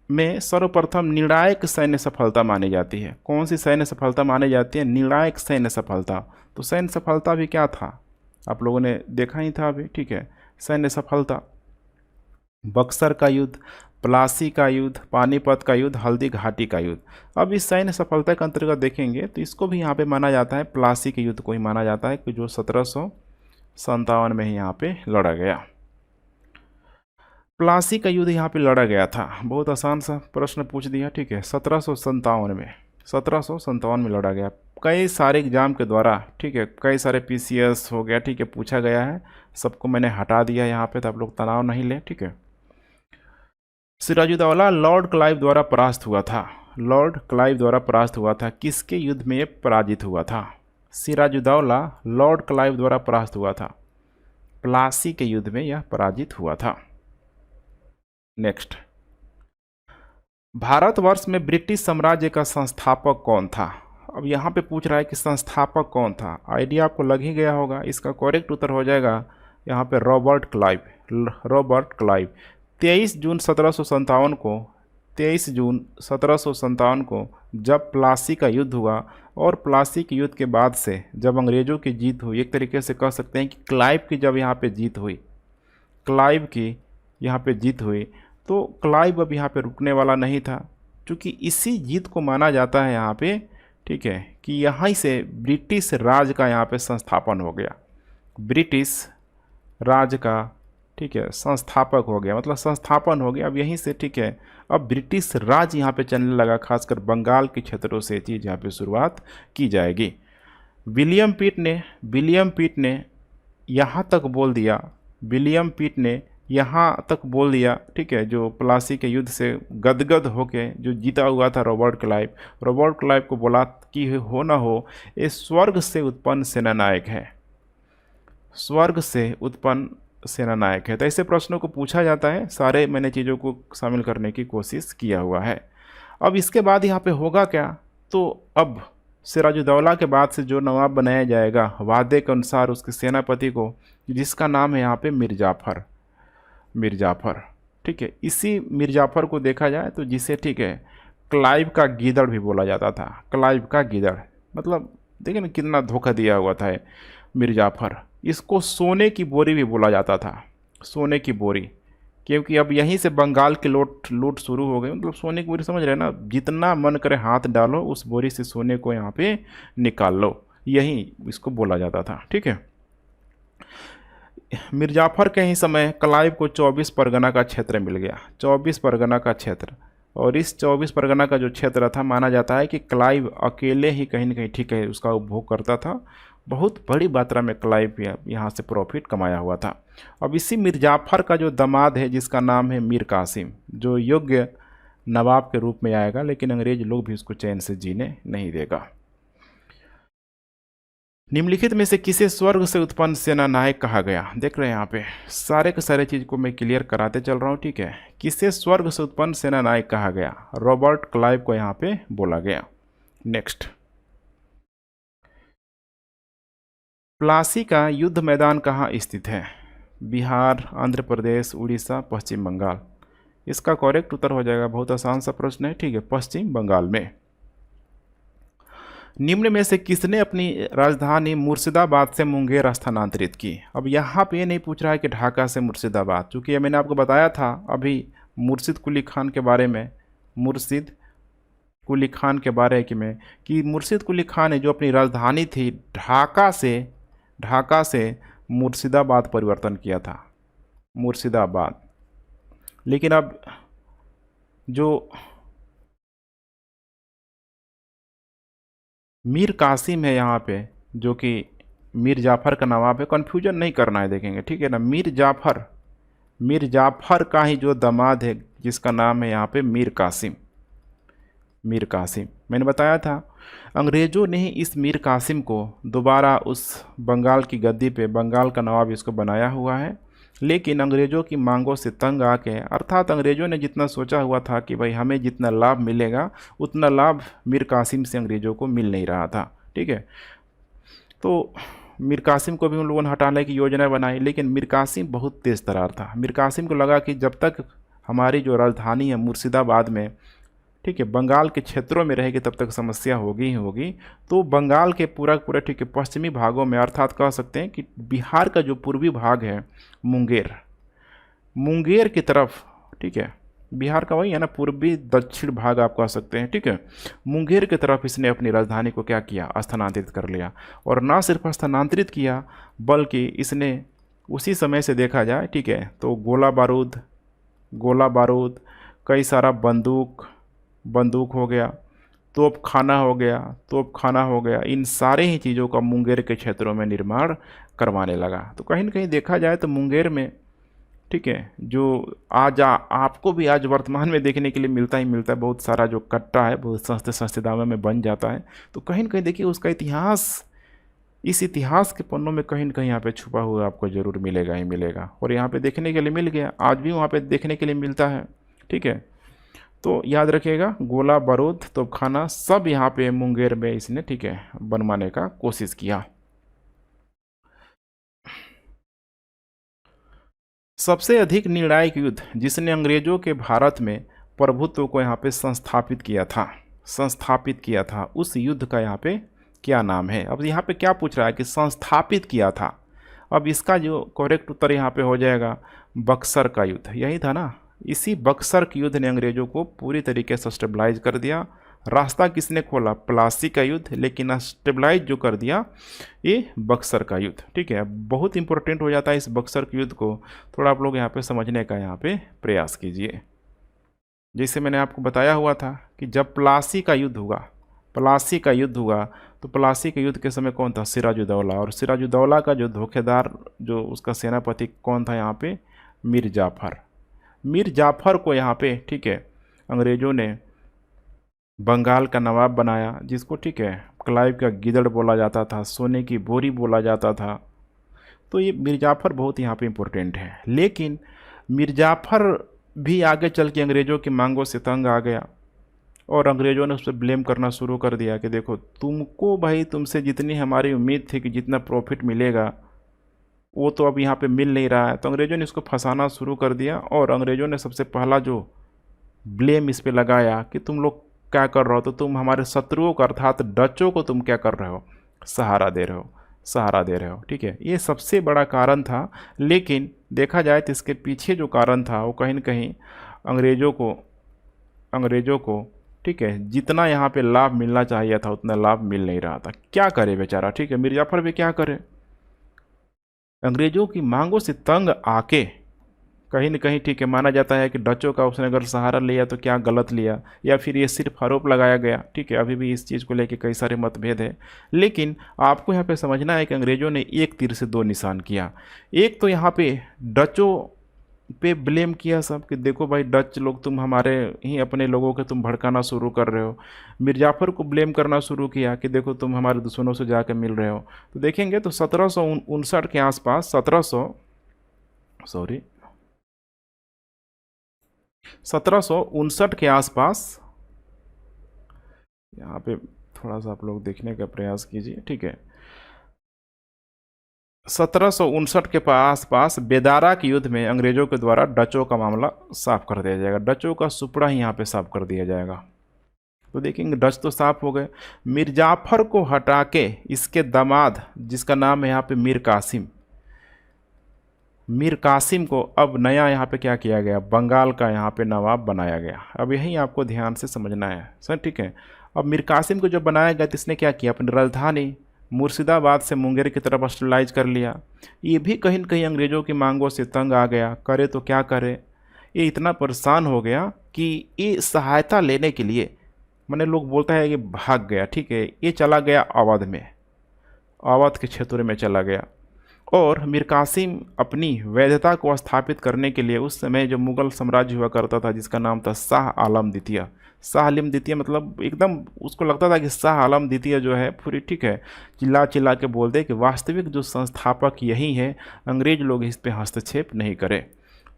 में सर्वप्रथम निर्णायक सैन्य सफलता मानी जाती है। कौन सी सैन्य सफलता मानी जाती है? निर्णायक सैन्य सफलता। तो सैन्य सफलता भी क्या था, आप लोगों ने देखा ही था अभी, ठीक है। सैन्य सफलता, बक्सर का युद्ध, प्लासी का युद्ध, पानीपत का युद्ध, हल्दी घाटी का युद्ध। अब इस सैन्य सफलता के अंतर्गत देखेंगे तो इसको भी यहाँ पे माना जाता है, प्लासी के युद्ध को ही माना जाता है कि जो 1757 में ही यहाँ पे लड़ा गया। प्लासी का युद्ध यहाँ पे लड़ा गया था। बहुत आसान सा प्रश्न पूछ दिया, ठीक है। 1757 में लड़ा गया। कई सारे एग्जाम के द्वारा, ठीक है, कई सारे पीसीएस हो गया, ठीक है, पूछा गया है। सबको मैंने हटा दिया यहाँ पे, तो आप लोग तनाव नहीं लें, ठीक है। सिराजुद्दौला लॉर्ड क्लाइव द्वारा परास्त हुआ था। लॉर्ड क्लाइव द्वारा परास्त हुआ था। किसके युद्ध में ये पराजित हुआ था? सिराजुद्दौला लॉर्ड क्लाइव द्वारा परास्त हुआ था। प्लासी के युद्ध में यह पराजित हुआ था। नेक्स्ट, भारतवर्ष में ब्रिटिश साम्राज्य का संस्थापक कौन था? अब यहाँ पे पूछ रहा है कि संस्थापक कौन था। आइडिया आपको लग ही गया होगा। इसका करेक्ट उत्तर हो जाएगा यहाँ पे रॉबर्ट क्लाइव। रॉबर्ट क्लाइव 23 जून 1757 को जब प्लासी का युद्ध हुआ, और प्लासी के युद्ध के बाद से जब अंग्रेज़ों की जीत हुई, एक तरीके से कह सकते हैं कि क्लाइव की जब यहाँ पे जीत हुई, क्लाइव की यहाँ पे जीत हुई, तो क्लाइव अब यहाँ पे रुकने वाला नहीं था, क्योंकि इसी जीत को माना जाता है यहाँ पे, ठीक है, कि यहाँ से ब्रिटिश राज का यहाँ पे संस्थापन हो गया। ब्रिटिश राज का, ठीक है, संस्थापक हो गया, मतलब संस्थापन हो गया अब यहीं से, ठीक है। अब ब्रिटिश राज यहाँ पे चलने लगा, खासकर बंगाल के क्षेत्रों से चीज़ यहाँ पे शुरुआत की जाएगी। विलियम पिट ने यहाँ तक बोल दिया, विलियम पिट ने यहाँ तक बोल दिया, ठीक है, जो प्लासी के युद्ध से गदगद होके जो जीता हुआ था रॉबर्ट क्लाइव को बोला कि हो ना हो, ये स्वर्ग से उत्पन्न सेनानायक है, स्वर्ग से उत्पन्न सेनानायक है। तो ऐसे प्रश्नों को पूछा जाता है, सारे मैंने चीज़ों को शामिल करने की कोशिश किया हुआ है। अब इसके बाद यहाँ पे होगा क्या? तो अब सिराजुद्दौला के बाद से जो नवाब बनाया जाएगा, वादे के अनुसार उसके सेनापति को, जिसका नाम है यहाँ पे मिर्जाफर, ठीक है। इसी मिर्जाफर को देखा जाए तो जिसे, ठीक है, क्लाइव का गीदड़ भी बोला जाता था। क्लाइव का गीदड़ मतलब देखिए ना कितना धोखा दिया हुआ था मिर्जाफर। इसको सोने की बोरी भी बोला जाता था, सोने की बोरी, क्योंकि अब यहीं से बंगाल की लूट शुरू हो गई। मतलब सोने की बोरी समझ रहे हैं ना, जितना मन करे हाथ डालो उस बोरी से सोने को यहाँ पे निकाल लो, यही इसको बोला जाता था, ठीक है। मिर्जाफर के ही समय क्लाइव को 24 परगना का क्षेत्र मिल गया, 24 परगना का क्षेत्र। और इस 24 परगना का जो क्षेत्र था, माना जाता है कि क्लाइव अकेले ही कहीं ना कहीं, ठीक है, उसका उपभोग करता था। बहुत बड़ी मात्रा में क्लाइव यहाँ से प्रॉफिट कमाया हुआ था। अब इसी मिर्जाफर का जो दामाद है, जिसका नाम है मीर कासिम, जो योग्य नवाब के रूप में आएगा, लेकिन अंग्रेज लोग भी उसको चैन से जीने नहीं देगा। निम्नलिखित में से किसे स्वर्ग से उत्पन्न सेनानायक कहा गया? देख रहे हैं यहाँ पे सारे के सारे चीज़ को मैं क्लियर कराते चल रहा हूँ, ठीक है। किसे स्वर्ग से उत्पन्न सेनानायक कहा गया? रॉबर्ट क्लाइव को यहाँ पे बोला गया। नेक्स्ट, प्लासी का युद्ध मैदान कहाँ स्थित है? बिहार, आंध्र प्रदेश, उड़ीसा, पश्चिम बंगाल। इसका करेक्ट उत्तर हो जाएगा, बहुत आसान सा प्रश्न है, ठीक है, पश्चिम बंगाल में। निम्न में से किसने अपनी राजधानी मुर्शिदाबाद से मुंगेर स्थानांतरित की? अब यहाँ पे ये नहीं पूछ रहा है कि ढाका से मुर्शिदाबाद, चूँकि ये मैंने आपको बताया था अभी मुर्शिद कुली खान के बारे में, मुर्शिद कुली खान के बारे में, कि मुर्शिद कुली खान ने जो अपनी राजधानी थी ढाका से मुर्शिदाबाद परिवर्तन किया था, मुर्शिदाबाद। लेकिन अब जो मीर कासिम है यहाँ पे, जो कि मीर जाफ़र का नवाब है, कन्फ्यूजन नहीं करना है, देखेंगे, ठीक है ना। मीर जाफ़र का ही जो दामाद है, जिसका नाम है यहाँ पे मीर कासिम। मैंने बताया था अंग्रेज़ों ने ही इस मीर कासिम को दोबारा उस बंगाल की गद्दी पे, बंगाल का नवाब इसको बनाया हुआ है। लेकिन अंग्रेज़ों की मांगों से तंग आके, अर्थात अंग्रेज़ों ने जितना सोचा हुआ था कि भाई हमें जितना लाभ मिलेगा, उतना लाभ मीर कासिम से अंग्रेज़ों को मिल नहीं रहा था, ठीक है। तो मीर कासिम को भी उन लोगों ने हटाने की योजना बनाई, लेकिन मीर कासिम बहुत तेज़ तर्रार था। मीर कासिम को लगा कि जब तक हमारी जो राजधानी है मुर्शिदाबाद में, ठीक है, बंगाल के क्षेत्रों में रहेगी तब तक समस्या होगी ही होगी। तो बंगाल के पूरा पूरा, ठीक है, पश्चिमी भागों में, अर्थात कह सकते हैं कि बिहार का जो पूर्वी भाग है मुंगेर, मुंगेर की तरफ, ठीक है, बिहार का वही है ना, पूर्वी दक्षिण भाग आप कह सकते हैं, ठीक है, मुंगेर की तरफ इसने अपनी राजधानी को क्या किया, स्थानांतरित कर लिया। और ना सिर्फ स्थानांतरित किया बल्कि इसने उसी समय से देखा जाए, ठीक है, तो गोला बारूद, कई सारा बंदूक हो गया, तोप खाना हो गया, इन सारे ही चीज़ों का मुंगेर के क्षेत्रों में निर्माण करवाने लगा। तो कहीं न कहीं देखा जाए तो मुंगेर में, ठीक है, जो आज आपको भी आज वर्तमान में देखने के लिए मिलता ही मिलता है, बहुत सारा जो कट्टा है बहुत सस्ते सस्ते दामों में बन जाता है। तो कहीं न कहीं देखिए उसका इतिहास, इस इतिहास के पन्नों में कहीं न कहीं यहाँ पे छुपा हुआ आपको ज़रूर मिलेगा ही मिलेगा। और यहाँ पे देखने के लिए मिल गया, आज भी वहाँ पे देखने के लिए मिलता है, ठीक है। तो याद रखिएगा, गोला बारूद तोपखाना सब यहाँ पे मुंगेर में इसने, ठीक है, बनवाने का कोशिश किया। सबसे अधिक निर्णायक युद्ध जिसने अंग्रेजों के भारत में प्रभुत्व को यहाँ पे संस्थापित किया था, उस युद्ध का यहाँ पे क्या नाम है। अब यहाँ पे क्या पूछ रहा है कि संस्थापित किया था। अब इसका जो करेक्ट उत्तर यहाँ पे हो जाएगा बक्सर का युद्ध, यही था ना। इसी बक्सर के युद्ध ने अंग्रेजों को पूरी तरीके से स्टेबलाइज कर दिया। रास्ता किसने खोला, प्लासी का युद्ध, लेकिन स्टेबलाइज जो कर दिया ये बक्सर का युद्ध, ठीक है। बहुत इंपॉर्टेंट हो जाता है इस बक्सर के युद्ध को, थोड़ा आप लोग यहाँ पे समझने का यहाँ पे प्रयास कीजिए। जैसे मैंने आपको बताया हुआ था कि जब प्लासी का युद्ध हुआ तो प्लासी के युद्ध के समय कौन था, सिराजुद्दौला। और सिराजुद्दौला का जो धोखेदार, जो उसका सेनापति कौन था यहाँ पे, मीर जाफर को यहाँ पे, ठीक है, अंग्रेज़ों ने बंगाल का नवाब बनाया, जिसको, ठीक है, क्लाइव का गिदड़ बोला जाता था, सोने की बोरी बोला जाता था। तो ये मीर जाफर बहुत यहाँ पे इम्पोर्टेंट है। लेकिन मीर जाफर भी आगे चल के अंग्रेज़ों की मांगों से तंग आ गया और अंग्रेज़ों ने उस पर ब्लेम करना शुरू कर दिया कि देखो तुमको भाई, तुमसे जितनी हमारी उम्मीद थी कि जितना प्रॉफिट मिलेगा वो तो अब यहाँ पे मिल नहीं रहा है। तो अंग्रेज़ों ने इसको फंसाना शुरू कर दिया और अंग्रेज़ों ने सबसे पहला जो ब्लेम इस पे लगाया कि तुम लोग क्या कर रहे हो, तो तुम हमारे शत्रुओं को अर्थात डचों को तुम क्या कर रहे हो, सहारा दे रहे हो, ठीक है। ये सबसे बड़ा कारण था। लेकिन देखा जाए तो इसके पीछे जो कारण था वो कहीं न कहीं अंग्रेज़ों को, ठीक है, जितना यहाँ पे लाभ मिलना चाहिए था उतना लाभ मिल नहीं रहा था। क्या करे बेचारा, ठीक है, मीर जाफर भी क्या करे, अंग्रेज़ों की मांगों से तंग आके कहीं न कहीं, ठीक है, माना जाता है कि डचों का उसने अगर सहारा लिया तो क्या गलत लिया, या फिर ये सिर्फ आरोप लगाया गया, ठीक है। अभी भी इस चीज़ को लेके कई सारे मतभेद हैं। लेकिन आपको यहाँ पे समझना है कि अंग्रेज़ों ने एक तीर से दो निशान किया। एक तो यहाँ पे डचों पे ब्लेम किया सब कि देखो भाई डच लोग, तुम हमारे ही अपने लोगों के तुम भड़काना शुरू कर रहे हो। मीर जाफर को ब्लेम करना शुरू किया कि देखो तुम हमारे दुश्मनों से जाकर मिल रहे हो। तो देखेंगे तो 1759 के आसपास 1759 के आसपास, यहाँ पे थोड़ा सा आप लोग देखने का प्रयास कीजिए, ठीक है, 1759 के आसपास बेदारा के युद्ध में अंग्रेजों के द्वारा डचों का मामला साफ कर दिया जाएगा। डचों का सुपड़ा ही यहाँ पे साफ कर दिया जाएगा। तो देखेंगे डच तो साफ हो गए। मीर जाफर को हटा के इसके दामाद, जिसका नाम है यहाँ पे मीर कासिम को अब नया यहाँ पे क्या किया गया, बंगाल का यहाँ पे नवाब बनाया गया। अब यही आपको ध्यान से समझना है सर, ठीक है। अब मीर कासिम को जब बनाया गया तो इसने क्या किया, अपनी राजधानी मुर्शिदाबाद से मुंगेर की तरफ स्टेबलाइज कर लिया। ये भी कहीं न कहीं अंग्रेज़ों की मांगों से तंग आ गया, करे तो क्या करे। ये इतना परेशान हो गया कि ये सहायता लेने के लिए, मैंने लोग बोलता है कि भाग गया, ठीक है, ये चला गया अवध में, अवध के क्षेत्र में चला गया। और मीर कासिम अपनी वैधता को स्थापित करने के लिए उस समय जो मुग़ल साम्राज्य हुआ करता था, जिसका नाम था शाह आलम द्वितीय, मतलब एकदम उसको लगता था कि शाह आलम द्वितीय जो है पूरी, ठीक है, चिल्ला चिल्ला के बोल दे कि वास्तविक जो संस्थापक यही है, अंग्रेज लोग इस पे हस्तक्षेप नहीं करें।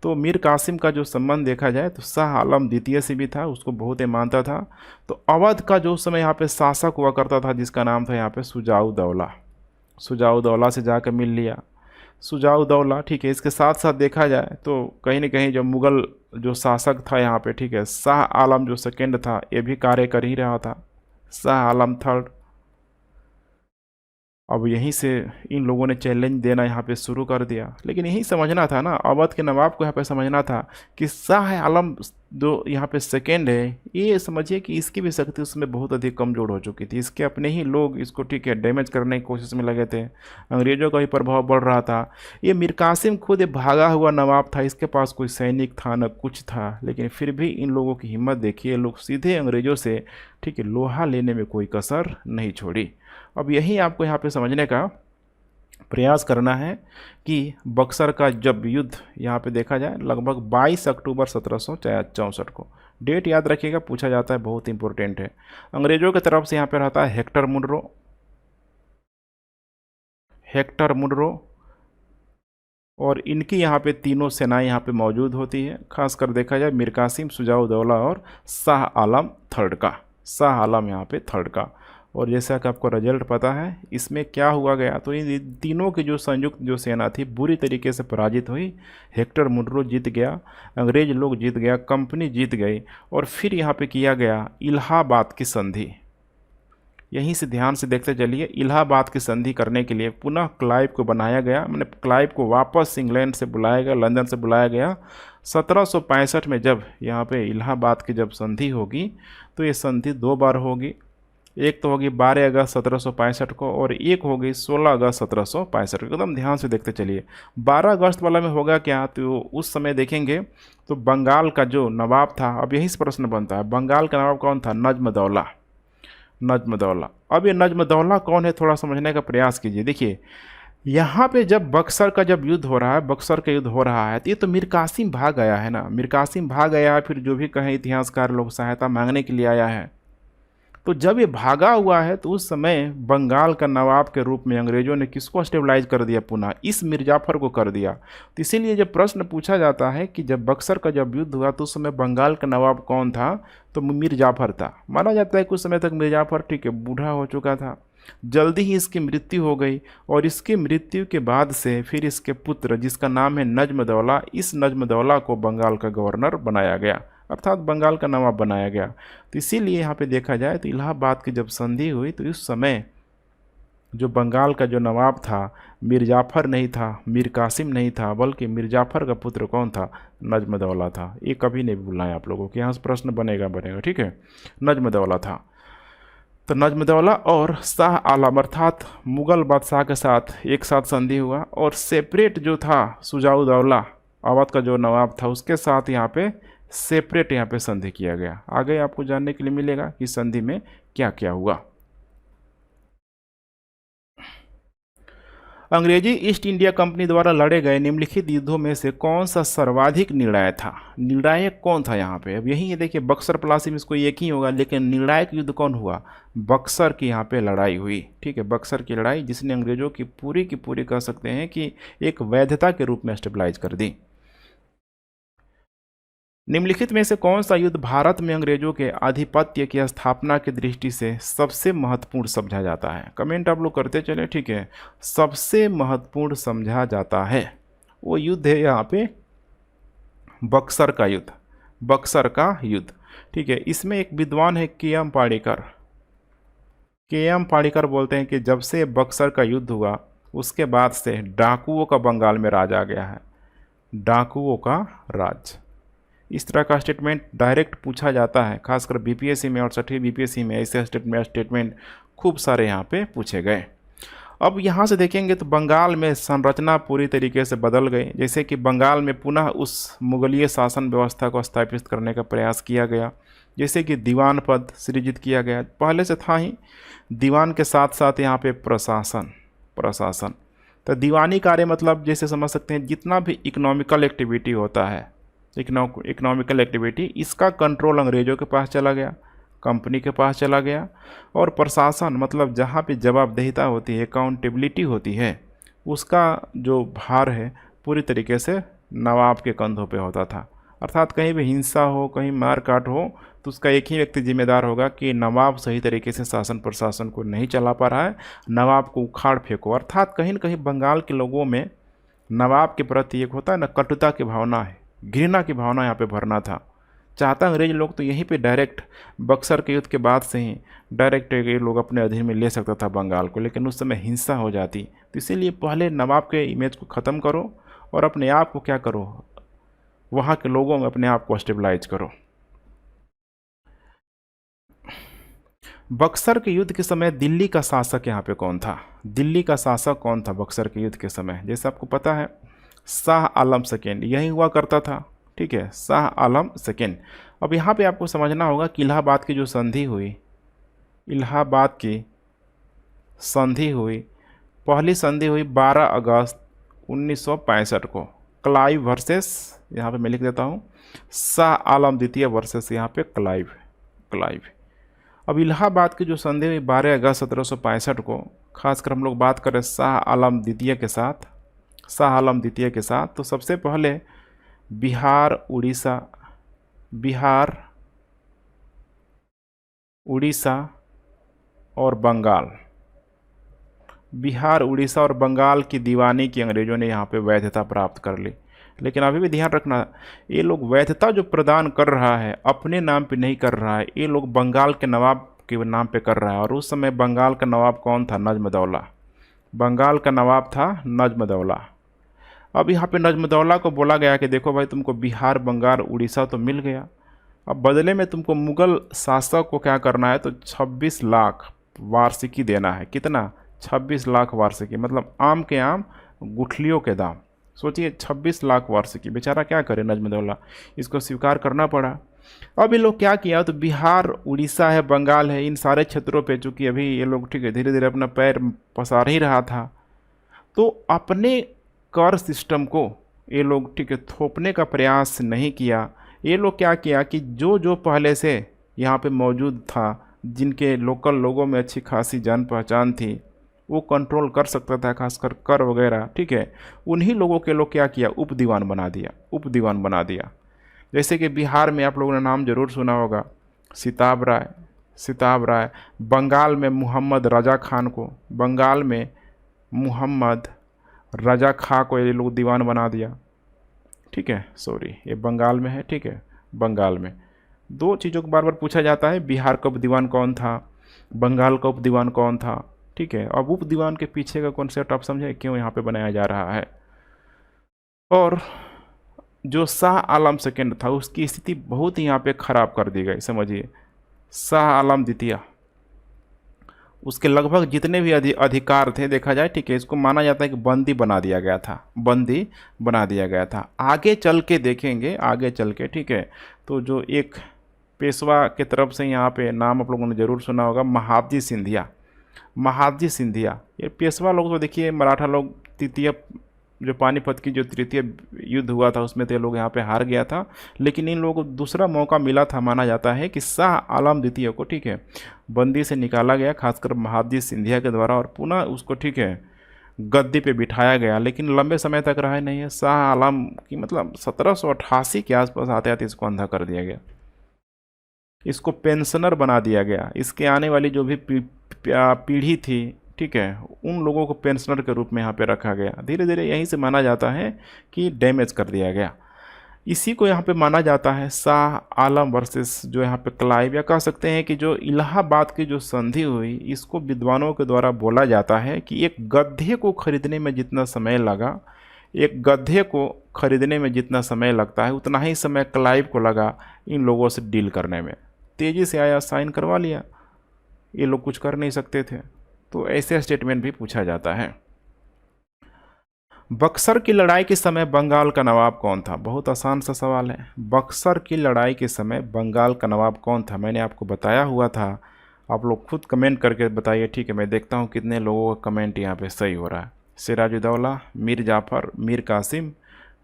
तो मीर कासिम का जो संबंध देखा जाए तो शाह आलम द्वितीय से भी था, उसको बहुत ही मानता था। तो अवध का जो समय यहाँ पे शासक हुआ करता था, जिसका नाम था यहाँ पे सुजाऊ दौला से जाकर मिल लिया। सुजाउद्दौला, ठीक है। इसके साथ साथ देखा जाए तो कहीं ना कहीं जो मुग़ल जो शासक था यहाँ पे, ठीक है, शाह आलम जो सेकेंड था, ये भी कार्य कर ही रहा था। शाह आलम थर्ड। अब यहीं से इन लोगों ने चैलेंज देना यहाँ पे शुरू कर दिया, लेकिन यही समझना था ना, अवध के नवाब को यहाँ पे समझना था कि शाह आलम जो यहाँ पे सेकेंड है, ये समझिए कि इसकी भी शक्ति उसमें बहुत अधिक कमज़ोर हो चुकी थी। इसके अपने ही लोग इसको, ठीक है, डैमेज करने की कोशिश में लगे थे। अंग्रेज़ों का भी प्रभाव बढ़ रहा था। ये मीर कासिम खुद एक भागा हुआ नवाब था, इसके पास कोई सैनिक था न कुछ था, लेकिन फिर भी इन लोगों की हिम्मत देखिए, लोग सीधे अंग्रेज़ों से, ठीक है, लोहा लेने में कोई कसर नहीं छोड़ी। अब यही आपको यहाँ पे समझने का प्रयास करना है कि बक्सर का जब युद्ध यहाँ पे देखा जाए लगभग 22 अक्टूबर 1764 को, डेट याद रखिएगा, पूछा जाता है, बहुत इंपॉर्टेंट है। अंग्रेज़ों की तरफ से यहाँ पे रहता है हेक्टर मुनरो। हेक्टर मुनरो, और इनकी यहाँ पे तीनों सेनाएं यहाँ पे मौजूद होती है। खासकर देखा जाए मीर कासिम, सुजाउद्दौला और शाह आलम थर्ड का, शाह आलम यहाँ पे थर्ड का। और जैसा कि आपको रिजल्ट पता है इसमें क्या हुआ गया, तो इन तीनों की जो संयुक्त जो सेना थी बुरी तरीके से पराजित हुई। हेक्टर मुनरो जीत गया, अंग्रेज लोग जीत गया, कंपनी जीत गई। और फिर यहाँ पे किया गया इलाहाबाद की संधि। यहीं से ध्यान से देखते चलिए, इलाहाबाद की संधि करने के लिए पुनः क्लाइव को बनाया गया, मैंने क्लाइव को वापस इंग्लैंड से बुलाया गया, लंदन से बुलाया गया। 1765 में जब यहाँ पे इलाहाबाद की जब संधि होगी, तो ये संधि 2 बार होगी। एक तो होगी 12 अगस्त 1765 को, और एक होगी 16 अगस्त 1765 को। एकदम ध्यान से देखते चलिए। 12 अगस्त वाला में होगा क्या, तो उस समय देखेंगे तो बंगाल का जो नवाब था, अब यही से प्रश्न बनता है, बंगाल का नवाब कौन था? नजमदौला। नजमदौला। अब ये नजमदौला कौन है, थोड़ा समझने का प्रयास कीजिए। देखिए यहाँ पे जब बक्सर का जब युद्ध हो रहा है, बक्सर का युद्ध हो रहा है, तो ये तो मीर कासिम भाग गया है ना, मीर कासिम भाग गया है, फिर जो भी कहें इतिहासकार लोग सहायता मांगने के लिए आया है। तो जब ये भागा हुआ है, तो उस समय बंगाल का नवाब के रूप में अंग्रेजों ने किसको स्टेबलाइज कर दिया? पुनः इस मिर्जाफर को कर दिया। तो इसीलिए जब प्रश्न पूछा जाता है कि जब बक्सर का जब युद्ध हुआ तो उस समय बंगाल का नवाब कौन था, तो मिर्जाफर था। माना जाता है कुछ समय तक मिर्जाफर, ठीक है, बूढ़ा हो चुका था। जल्दी ही इसकी मृत्यु हो गई, और इसकी मृत्यु के बाद से फिर इसके पुत्र जिसका नाम है नजमदौला, इस नजमदौला को बंगाल का गवर्नर बनाया गया, अर्थात बंगाल का नवाब बनाया गया। तो इसीलिए यहाँ पे देखा जाए तो इलाहाबाद की जब संधि हुई, तो इस समय जो बंगाल का जो नवाब था, मिर्जाफर नहीं था, मीर कासिम नहीं था, बल्कि मिर्जाफर का पुत्र कौन था? नजमदौला था। ये कभी नहीं भूलना है आप लोगों को, यहाँ से प्रश्न बनेगा, ठीक है। नजमदौला था। तो नजमदौला और शाह आलम अर्थात मुग़ल बादशाह के साथ एक साथ संधि हुआ, और सेपरेट जो था सुजाउद्दौला, अवध का जो नवाब था, उसके साथ यहाँ पे सेपरेट यहाँ पे संधि किया गया। आगे आपको जानने के लिए मिलेगा कि संधि में क्या क्या हुआ। अंग्रेजी ईस्ट इंडिया कंपनी द्वारा लड़े गए निम्नलिखित युद्धों में से कौन सा सर्वाधिक निर्णायक था? निर्णायक कौन था यहाँ पे? अब यही है, देखिए बक्सर प्लासी में इसको एक ही होगा, लेकिन निर्णायक युद्ध कौन हुआ? बक्सर की यहाँ पे लड़ाई हुई, ठीक है, बक्सर की लड़ाई, जिसने अंग्रेजों की पूरी कह सकते हैं कि एक वैधता के रूप में स्टेबलाइज कर दी। निम्नलिखित में से कौन सा युद्ध भारत में अंग्रेजों के आधिपत्य की स्थापना की दृष्टि से सबसे महत्वपूर्ण समझा जाता है? कमेंट आप लोग करते चले, ठीक है। सबसे महत्वपूर्ण समझा जाता है वो युद्ध है यहाँ पे बक्सर का युद्ध, बक्सर का युद्ध, ठीक है। इसमें एक विद्वान है के.एम. पाणिकर। के.एम. पाणिकर बोलते हैं कि जब से बक्सर का युद्ध हुआ, उसके बाद से डाकुओं का बंगाल में राज आ गया है, डाकुओं का राज। इस तरह का स्टेटमेंट डायरेक्ट पूछा जाता है, खासकर बीपीएससी में और 6वीं बीपीएससी में ऐसे स्टेटमेंट खूब सारे यहाँ पे पूछे गए। अब यहाँ से देखेंगे तो बंगाल में संरचना पूरी तरीके से बदल गई। जैसे कि बंगाल में पुनः उस मुगलीय शासन व्यवस्था को स्थापित करने का प्रयास किया गया, जैसे कि दीवान पद सृजित किया गया, पहले से था ही। दीवान के साथ साथ यहाँ पे प्रशासन। तो दीवानी कार्य मतलब जैसे समझ सकते हैं जितना भी इकोनॉमिकल एक्टिविटी होता है, इकोनॉमिकल एक्टिविटी, इसका कंट्रोल अंग्रेज़ों के पास चला गया, कंपनी के पास चला गया। और प्रशासन मतलब जहाँ पे जवाबदेहिता होती है, अकाउंटेबिलिटी होती है, उसका जो भार है पूरी तरीके से नवाब के कंधों पे होता था। अर्थात कहीं भी हिंसा हो, कहीं मार काट हो, तो उसका एक ही व्यक्ति जिम्मेदार होगा कि नवाब सही तरीके से शासन प्रशासन को नहीं चला पा रहा है, नवाब को उखाड़ फेंको। अर्थात कहीं न कहीं बंगाल के लोगों में नवाब के प्रति एक होता है ना कटुता की भावना है, घृणा की भावना यहाँ पे भरना था। चाहता अंग्रेज लोग तो यहीं पे डायरेक्ट बक्सर के युद्ध के बाद से ही डायरेक्ट ये लोग अपने अधीन में ले सकता था बंगाल को, लेकिन उस समय हिंसा हो जाती। तो इसीलिए पहले नवाब के इमेज को ख़त्म करो और अपने आप को क्या करो, वहाँ के लोगों में अपने आप को स्टेबलाइज करो। बक्सर के युद्ध के समय दिल्ली का शासक यहाँ पे कौन था? दिल्ली का शासक कौन था बक्सर के युद्ध के समय? जैसे आपको पता है शाह आलम सेकेंड, यही हुआ करता था, ठीक है, शाह आलम सेकेंड। अब यहाँ पे आपको समझना होगा कि इलाहाबाद की जो संधि हुई, इलाहाबाद की संधि हुई, पहली संधि हुई 12 अगस्त 1965 को, क्लाइव वर्सेस, यहाँ पे मैं लिख देता हूँ, शाह आलम द्वितीय वर्सेस यहाँ पे क्लाइव। अब इलाहाबाद की जो संधि हुई 12 अगस्त 1765 को, खासकर हम लोग बात करें शाह आलम द्वितीय के साथ, शाह आलम द्वितीय के साथ, तो सबसे पहले बिहार, उड़ीसा और बंगाल, बिहार, उड़ीसा और बंगाल की दीवानी की अंग्रेज़ों ने यहाँ पे वैधता प्राप्त कर ली। लेकिन अभी भी ध्यान रखना, ये लोग वैधता जो प्रदान कर रहा है अपने नाम पे नहीं कर रहा है, ये लोग बंगाल के नवाब के नाम पे कर रहा है। और उस समय बंगाल का नवाब कौन था? नजमदौला। बंगाल का नवाब था नजमदौला। अब यहाँ पे नजमदौला को बोला गया कि देखो भाई, तुमको बिहार, बंगाल, उड़ीसा तो मिल गया, अब बदले में तुमको मुग़ल शासक को क्या करना है, तो 26 लाख वार्षिकी देना है। कितना? 26 लाख वार्षिकी, मतलब आम के आम गुठलियों के दाम। सोचिए 26 लाख वार्षिकी, बेचारा क्या करे नजमदौला, इसको स्वीकार करना पड़ा। अब ये लोग क्या किया, तो बिहार, उड़ीसा है, बंगाल है, इन सारे क्षेत्रों पे चूँकि अभी ये लोग ठीक है धीरे धीरे अपना पैर पसार ही रहा था, तो अपने कर सिस्टम को ये लोग ठीक है थोपने का प्रयास नहीं किया। ये लोग क्या किया कि जो जो पहले से यहाँ पे मौजूद था, जिनके लोकल लोगों में अच्छी खासी जान पहचान थी, वो कंट्रोल कर सकता था खासकर कर वगैरह, ठीक है, उन्हीं लोगों के लोग क्या किया, उप दीवान बना दिया, उप दीवान बना दिया। जैसे कि बिहार में आप लोगों ने नाम जरूर सुना होगा सिताब राय, बंगाल में मोहम्मद रजा खान को, बंगाल में मोहम्मद रजा खां को ये लोग दीवान बना दिया, ठीक है, सॉरी ये बंगाल में है, ठीक है, बंगाल में। दो चीज़ों को बार बार पूछा जाता है, बिहार का उप दीवान कौन था, बंगाल का उप दीवान कौन था, ठीक है। अब उप दीवान के पीछे का कॉन्सेप्ट आप समझे क्यों यहाँ पे बनाया जा रहा है। और जो शाह आलम सेकेंड था उसकी स्थिति बहुत ही यहाँ पे ख़राब कर दी गई, समझिए। शाह आलम द्वितीय, उसके लगभग जितने भी अधिकार थे देखा जाए, ठीक है, इसको माना जाता है कि बंदी बना दिया गया था, बंदी बना दिया गया था। आगे चल के देखेंगे, आगे चल के, ठीक है, तो जो एक पेशवा के तरफ से यहाँ पे नाम आप लोगों ने ज़रूर सुना होगा, महादजी सिंधिया। ये पेशवा लोग तो देखिए मराठा लोग तृतीय, जो पानीपत की जो तृतीय युद्ध हुआ था उसमें तो ये लोग यहाँ पे हार गया था, लेकिन इन लोगों को दूसरा मौका मिला था। माना जाता है कि शाह आलम द्वितीय को, ठीक है, बंदी से निकाला गया खासकर महादजी सिंधिया के द्वारा, और पुनः उसको, ठीक है, गद्दी पे बिठाया गया, लेकिन लंबे समय तक रहा नहीं है। शाह आलम की मतलब 1788 के आसपास आते आते इसको अंधा कर दिया गया, इसको पेंशनर बना दिया गया। इसके आने वाली जो भी पीढ़ी थी, ठीक है, उन लोगों को पेंशनर के रूप में यहाँ पे रखा गया। धीरे धीरे यहीं से माना जाता है कि डैमेज कर दिया गया। इसी को यहाँ पे माना जाता है शाह आलम वर्सेस जो यहाँ पे क्लाइव, या कह सकते हैं कि जो इलाहाबाद की जो संधि हुई, इसको विद्वानों के द्वारा बोला जाता है कि एक गधे को खरीदने में जितना समय लगा, एक गधे को खरीदने में जितना समय लगता है उतना ही समय क्लाइव को लगा इन लोगों से डील करने में। तेज़ी से आया, साइन करवा लिया, ये लोग कुछ कर नहीं सकते थे। तो ऐसे स्टेटमेंट भी पूछा जाता है। बक्सर की लड़ाई के समय बंगाल का नवाब कौन था? बहुत आसान सा सवाल है। बक्सर की लड़ाई के समय बंगाल का नवाब कौन था? मैंने आपको बताया हुआ था, आप लोग खुद कमेंट करके बताइए, ठीक है। मैं देखता हूँ कितने लोगों का कमेंट यहाँ पे सही हो रहा है। सिराजुद्दौला, मीर जाफ़र, मीर कासिम,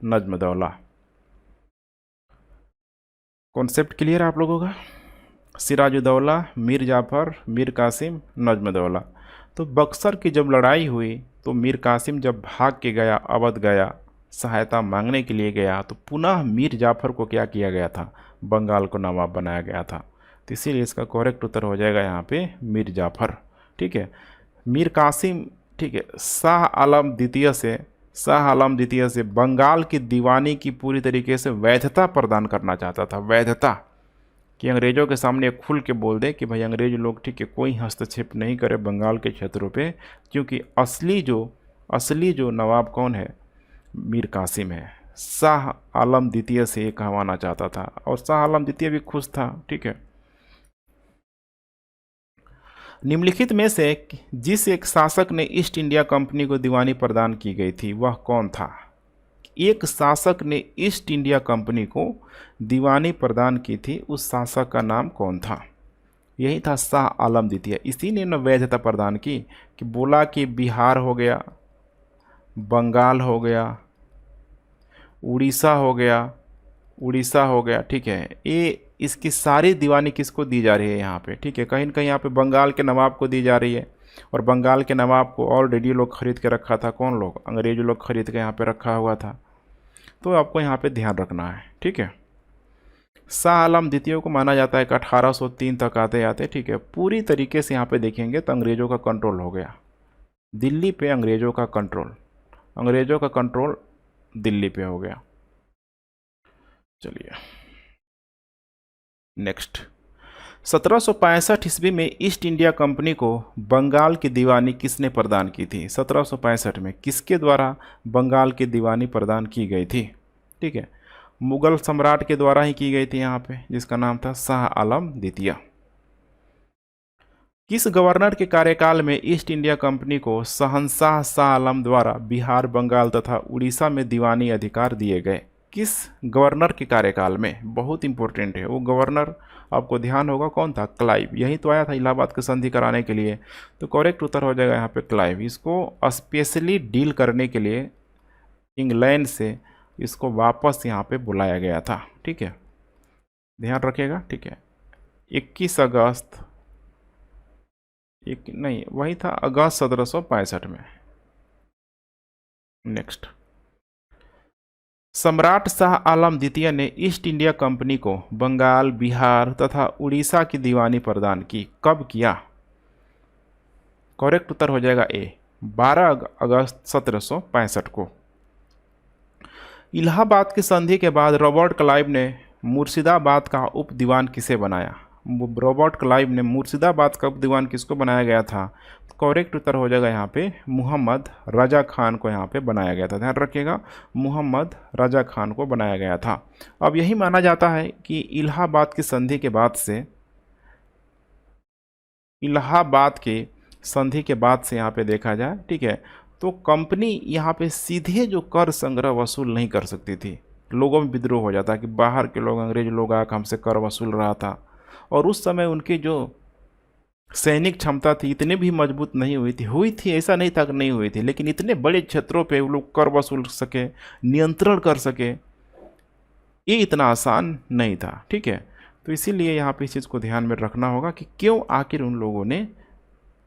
नजमदौला। कॉन्सेप्ट क्लियर है आप लोगों का? सिराजुद्दौला, मीर जाफ़र, मीर कासिम, नजमदौला। तो बक्सर की जब लड़ाई हुई तो मीर कासिम जब भाग के गया, अवध गया, सहायता मांगने के लिए गया, तो पुनः मीर जाफ़र को क्या किया गया था? बंगाल को नवाब बनाया गया था। तो इसीलिए इसका करेक्ट उत्तर हो जाएगा यहाँ पे मीर जाफ़र, ठीक है। मीर कासिम, ठीक है, शाह आलम द्वितीय से शाह आलम द्वितीय से बंगाल की दीवानी की पूरी तरीके से वैधता प्रदान करना चाहता था। वैधता कि अंग्रेज़ों के सामने खुल के बोल दे कि भाई अंग्रेज लोग ठीक है कोई हस्तक्षेप नहीं करे बंगाल के क्षेत्रों पे, क्योंकि असली जो नवाब कौन है, मीर कासिम है। शाह आलम द्वितीय से ये कहवाना चाहता था और शाह आलम द्वितीय भी खुश था। ठीक है, निम्नलिखित में से जिस एक शासक ने ईस्ट इंडिया कंपनी को दीवानी प्रदान की गई थी वह कौन था? एक शासक ने ईस्ट इंडिया कंपनी को दीवानी प्रदान की थी, उस शासक का नाम कौन था? यही था शाह आलम द्वितीय। इसी ने न वैधता प्रदान की कि बोला कि बिहार हो गया, बंगाल हो गया, उड़ीसा हो गया। ठीक है, ये इसकी सारी दीवानी किसको दी जा रही है यहाँ पे? ठीक है, कहीं न कहीं यहाँ पे बंगाल के नवाब को दी जा रही है और बंगाल के नवाब को ऑलरेडी लोग खरीद के रखा था। कौन लोग? अंग्रेज लोग खरीद के यहाँ पे रखा हुआ था। तो आपको यहाँ पे ध्यान रखना है। ठीक है, शाह आलम द्वितीय को माना जाता है कि 1803 तक आते आते, ठीक है, पूरी तरीके से यहाँ पे देखेंगे तो अंग्रेज़ों का कंट्रोल हो गया दिल्ली पे। अंग्रेज़ों का कंट्रोल दिल्ली पे हो गया। चलिए नेक्स्ट, 1765 ईस्वी में ईस्ट इंडिया कंपनी को बंगाल की दीवानी किसने प्रदान की थी? 1765 में किसके द्वारा बंगाल की दीवानी प्रदान की गई थी? ठीक है, मुगल सम्राट के द्वारा ही की गई थी यहाँ पे, जिसका नाम था शाह आलम द्वितीय। किस गवर्नर के कार्यकाल में ईस्ट इंडिया कंपनी को शहंशाह शाह आलम द्वारा बिहार, बंगाल तथा उड़ीसा में दीवानी अधिकार दिए गए? किस गवर्नर के कार्यकाल में? बहुत इंपॉर्टेंट है वो गवर्नर, आपको ध्यान होगा कौन था? क्लाइव। यही तो आया था इलाहाबाद की संधि कराने के लिए। तो करेक्ट उत्तर हो जाएगा यहाँ पे क्लाइव। इसको स्पेशली डील करने के लिए इंग्लैंड से इसको वापस यहाँ पे बुलाया गया था। ठीक है, ध्यान रखिएगा। ठीक है, 21 अगस्त वही था अगस्त 1765 में। नेक्स्ट, सम्राट शाह आलम द्वितीय ने ईस्ट इंडिया कंपनी को बंगाल, बिहार तथा उड़ीसा की दीवानी प्रदान की। कब किया? करेक्ट उत्तर हो जाएगा ए, 12 अगस्त 1765 को। इलाहाबाद की संधि के बाद रॉबर्ट क्लाइव ने मुर्शिदाबाद का उप दीवान किसे बनाया? रॉबर्ट क्लाइव ने मुर्शिदाबाद का उप दीवान किसको बनाया गया था? करेक्ट उत्तर हो जाएगा यहाँ पे मोहम्मद रजा खान को यहाँ पे बनाया गया था। ध्यान रखिएगा, मोहम्मद रजा खान को बनाया गया था। अब यही माना जाता है कि इलाहाबाद की संधि के बाद से यहाँ पे देखा जाए, ठीक है, तो कंपनी यहाँ पे सीधे जो कर संग्रह वसूल नहीं कर सकती थी। लोगों में विद्रोह हो जाता कि बाहर के लोग, अंग्रेज लोग आकर हमसे कर वसूल रहा था। और उस समय उनकी जो सैनिक क्षमता थी इतनी भी मजबूत नहीं हुई थी, ऐसा नहीं था कि नहीं हुई थी, लेकिन इतने बड़े क्षेत्रों पे वो लोग कर वसूल सके, नियंत्रण कर सके, ये इतना आसान नहीं था। ठीक है, तो इसीलिए यहाँ पे इस चीज़ को ध्यान में रखना होगा कि क्यों आखिर उन लोगों ने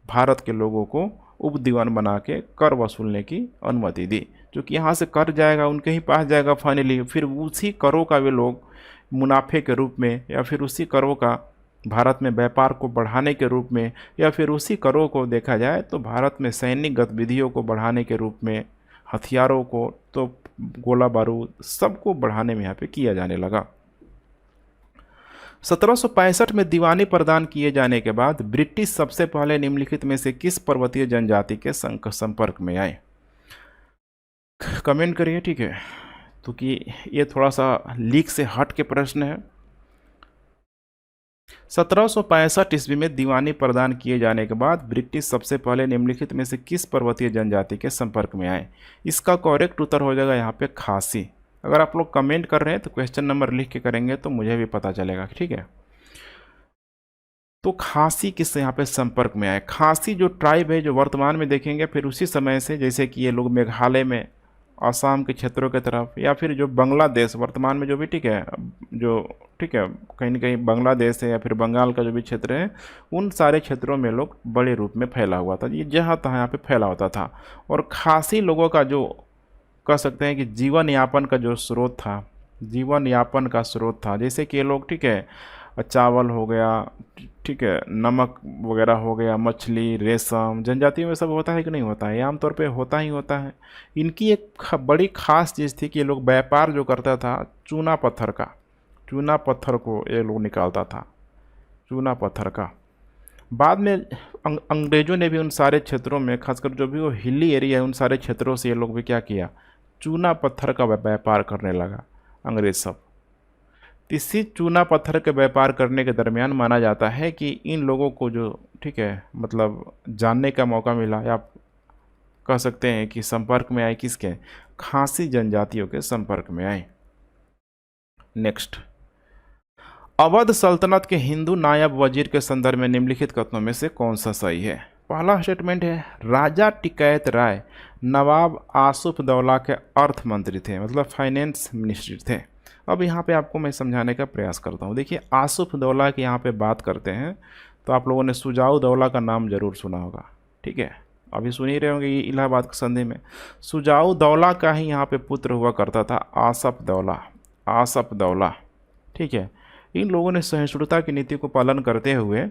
भारत के लोगों को उप दीवान बना के कर वसूलने की अनुमति दी। क्योंकि यहाँ से कर जाएगा उनके ही पास जाएगा फाइनली, फिर उसी करों का वे लोग मुनाफे के रूप में, या फिर उसी करों का भारत में व्यापार को बढ़ाने के रूप में, या फिर उसी करों को देखा जाए तो भारत में सैनिक गतिविधियों को बढ़ाने के रूप में, हथियारों को, तो गोला बारूद सबको बढ़ाने में यहाँ पे किया जाने लगा। 1765 में दीवानी प्रदान किए जाने के बाद ब्रिटिश सबसे पहले निम्नलिखित में से किस पर्वतीय जनजाति के संपर्क में आए? कमेंट करिए। ठीक है, तो कि ये थोड़ा सा लीक से हट के प्रश्न है। 1765 ईस्वी में दीवानी प्रदान किए जाने के बाद ब्रिटिश सबसे पहले निम्नलिखित में से किस पर्वतीय जनजाति के संपर्क में आए? इसका करेक्ट उत्तर हो जाएगा यहाँ पे खासी। अगर आप लोग कमेंट कर रहे हैं तो क्वेश्चन नंबर लिख के करेंगे तो मुझे भी पता चलेगा। ठीक है, तो खासी किस यहाँ पे संपर्क में आए? खासी जो ट्राइब है, जो वर्तमान में देखेंगे, फिर उसी समय से जैसे कि ये लोग मेघालय में, आसाम के क्षेत्रों की तरफ, या फिर जो बांग्लादेश वर्तमान में जो भी, ठीक है, कहीं ना कहीं बांग्लादेश है या फिर बंगाल का जो भी क्षेत्र है, उन सारे क्षेत्रों में लोग बड़े रूप में फैला हुआ था। ये जहाँ तहाँ यहाँ पे फैला होता था। और खासी लोगों का जो कह सकते हैं कि जीवन यापन का स्रोत था, जैसे कि ये लोग, ठीक है, चावल हो गया, ठीक है, नमक वगैरह हो गया, मछली, रेशम, जनजातियों में सब होता है कि नहीं होता है, ये आमतौर पे होता ही होता है। इनकी एक बड़ी खास चीज़ थी कि ये लोग व्यापार जो करता था चूना पत्थर का, चूना पत्थर को ये लोग निकालता था, चूना पत्थर का। बाद में अंग्रेज़ों ने भी उन सारे क्षेत्रों में, खासकर जो भी वो हिली एरिया है, उन सारे क्षेत्रों से ये लोग भी क्या किया, चूना पत्थर का व्यापार करने लगा अंग्रेज सब। इसी चूना पत्थर के व्यापार करने के दरमियान माना जाता है कि इन लोगों को जो, ठीक है, मतलब जानने का मौका मिला, या आप कह सकते हैं कि संपर्क में आए, किसके, खासी जनजातियों के संपर्क में आए। नेक्स्ट, अवध सल्तनत के हिंदू नायब वजीर के संदर्भ में निम्नलिखित कथनों में से कौन सा सही है। पहला स्टेटमेंट है, राजा टिकैत राय नवाब आसुफदौला के अर्थ मंत्री थे, मतलब फाइनेंस मिनिस्ट्री थे। अब यहाँ पे आपको मैं समझाने का प्रयास करता हूँ। देखिए, आसुफदौला की यहाँ पे बात करते हैं तो आप लोगों ने सुजाउदौला का नाम जरूर सुना होगा, ठीक है, अभी सुन ही रहे होंगे, ये इलाहाबाद की संधि में सुजाउदौला का ही यहाँ पे पुत्र हुआ करता था, आसफदौला, आसफदौला, ठीक है। इन लोगों ने सहिष्णुता की नीति को पालन करते हुए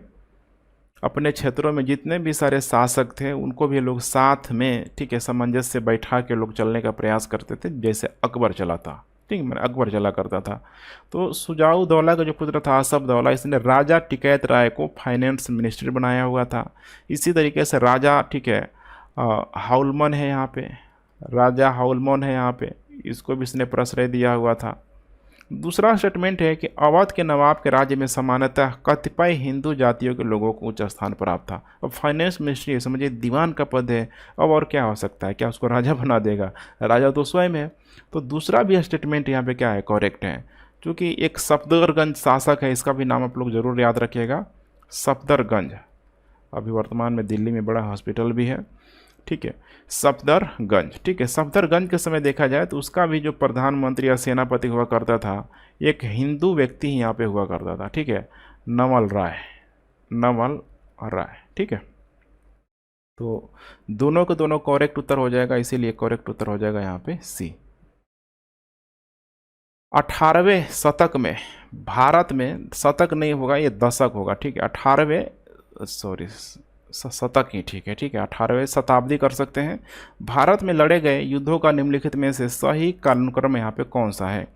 अपने क्षेत्रों में जितने भी सारे शासक थे उनको भी लोग साथ में, ठीक है, सामंजस्य से बैठा के लोग चलने का प्रयास करते थे, जैसे अकबर चला था, ठीक है, अकबर चला करता था। तो सुजाउदौला का जो पुत्र था आसफदौला, इसने राजा टिकैत राय को फाइनेंस मिनिस्ट्री बनाया हुआ था। इसी तरीके से राजा, ठीक है, हाउलमन है यहाँ पे, राजा हाउलमन है यहाँ पे, इसको भी इसने प्रश्रय दिया हुआ था। दूसरा स्टेटमेंट है कि अवध के नवाब के राज्य में सामान्यतः कतिपय हिंदू जातियों के लोगों को उच्च स्थान प्राप्त था। अब फाइनेंस मिनिस्ट्री समझिए दीवान का पद है, अब और क्या हो सकता है, क्या उसको राजा बना देगा, राजा तो स्वयं है। तो दूसरा भी स्टेटमेंट यहाँ पे क्या है, करेक्ट है। क्योंकि एक सफदरगंज शासक है, इसका भी नाम आप लोग जरूर याद रखिएगा, सफदरगंज, अभी वर्तमान में दिल्ली में बड़ा हॉस्पिटल भी है, ठीक है, सफदरगंज, ठीक है। सफदरगंज के समय देखा जाए तो उसका भी जो प्रधानमंत्री या सेनापति हुआ करता था एक हिंदू व्यक्ति ही यहाँ पे हुआ करता था, ठीक है, नवल राय, नवल राय, ठीक है। तो दोनों के दोनों करेक्ट उत्तर हो जाएगा, इसीलिए करेक्ट उत्तर हो जाएगा यहाँ पे सी। 18वें शतक में भारत में, शतक नहीं होगा ये दशक होगा, ठीक है, 18वें सॉरी शतक ही ठीक है, ठीक है, 18वें शताब्दी कर सकते हैं। भारत में लड़े गए युद्धों का निम्नलिखित में से सही कालानुक्रम यहाँ पे कौन सा है।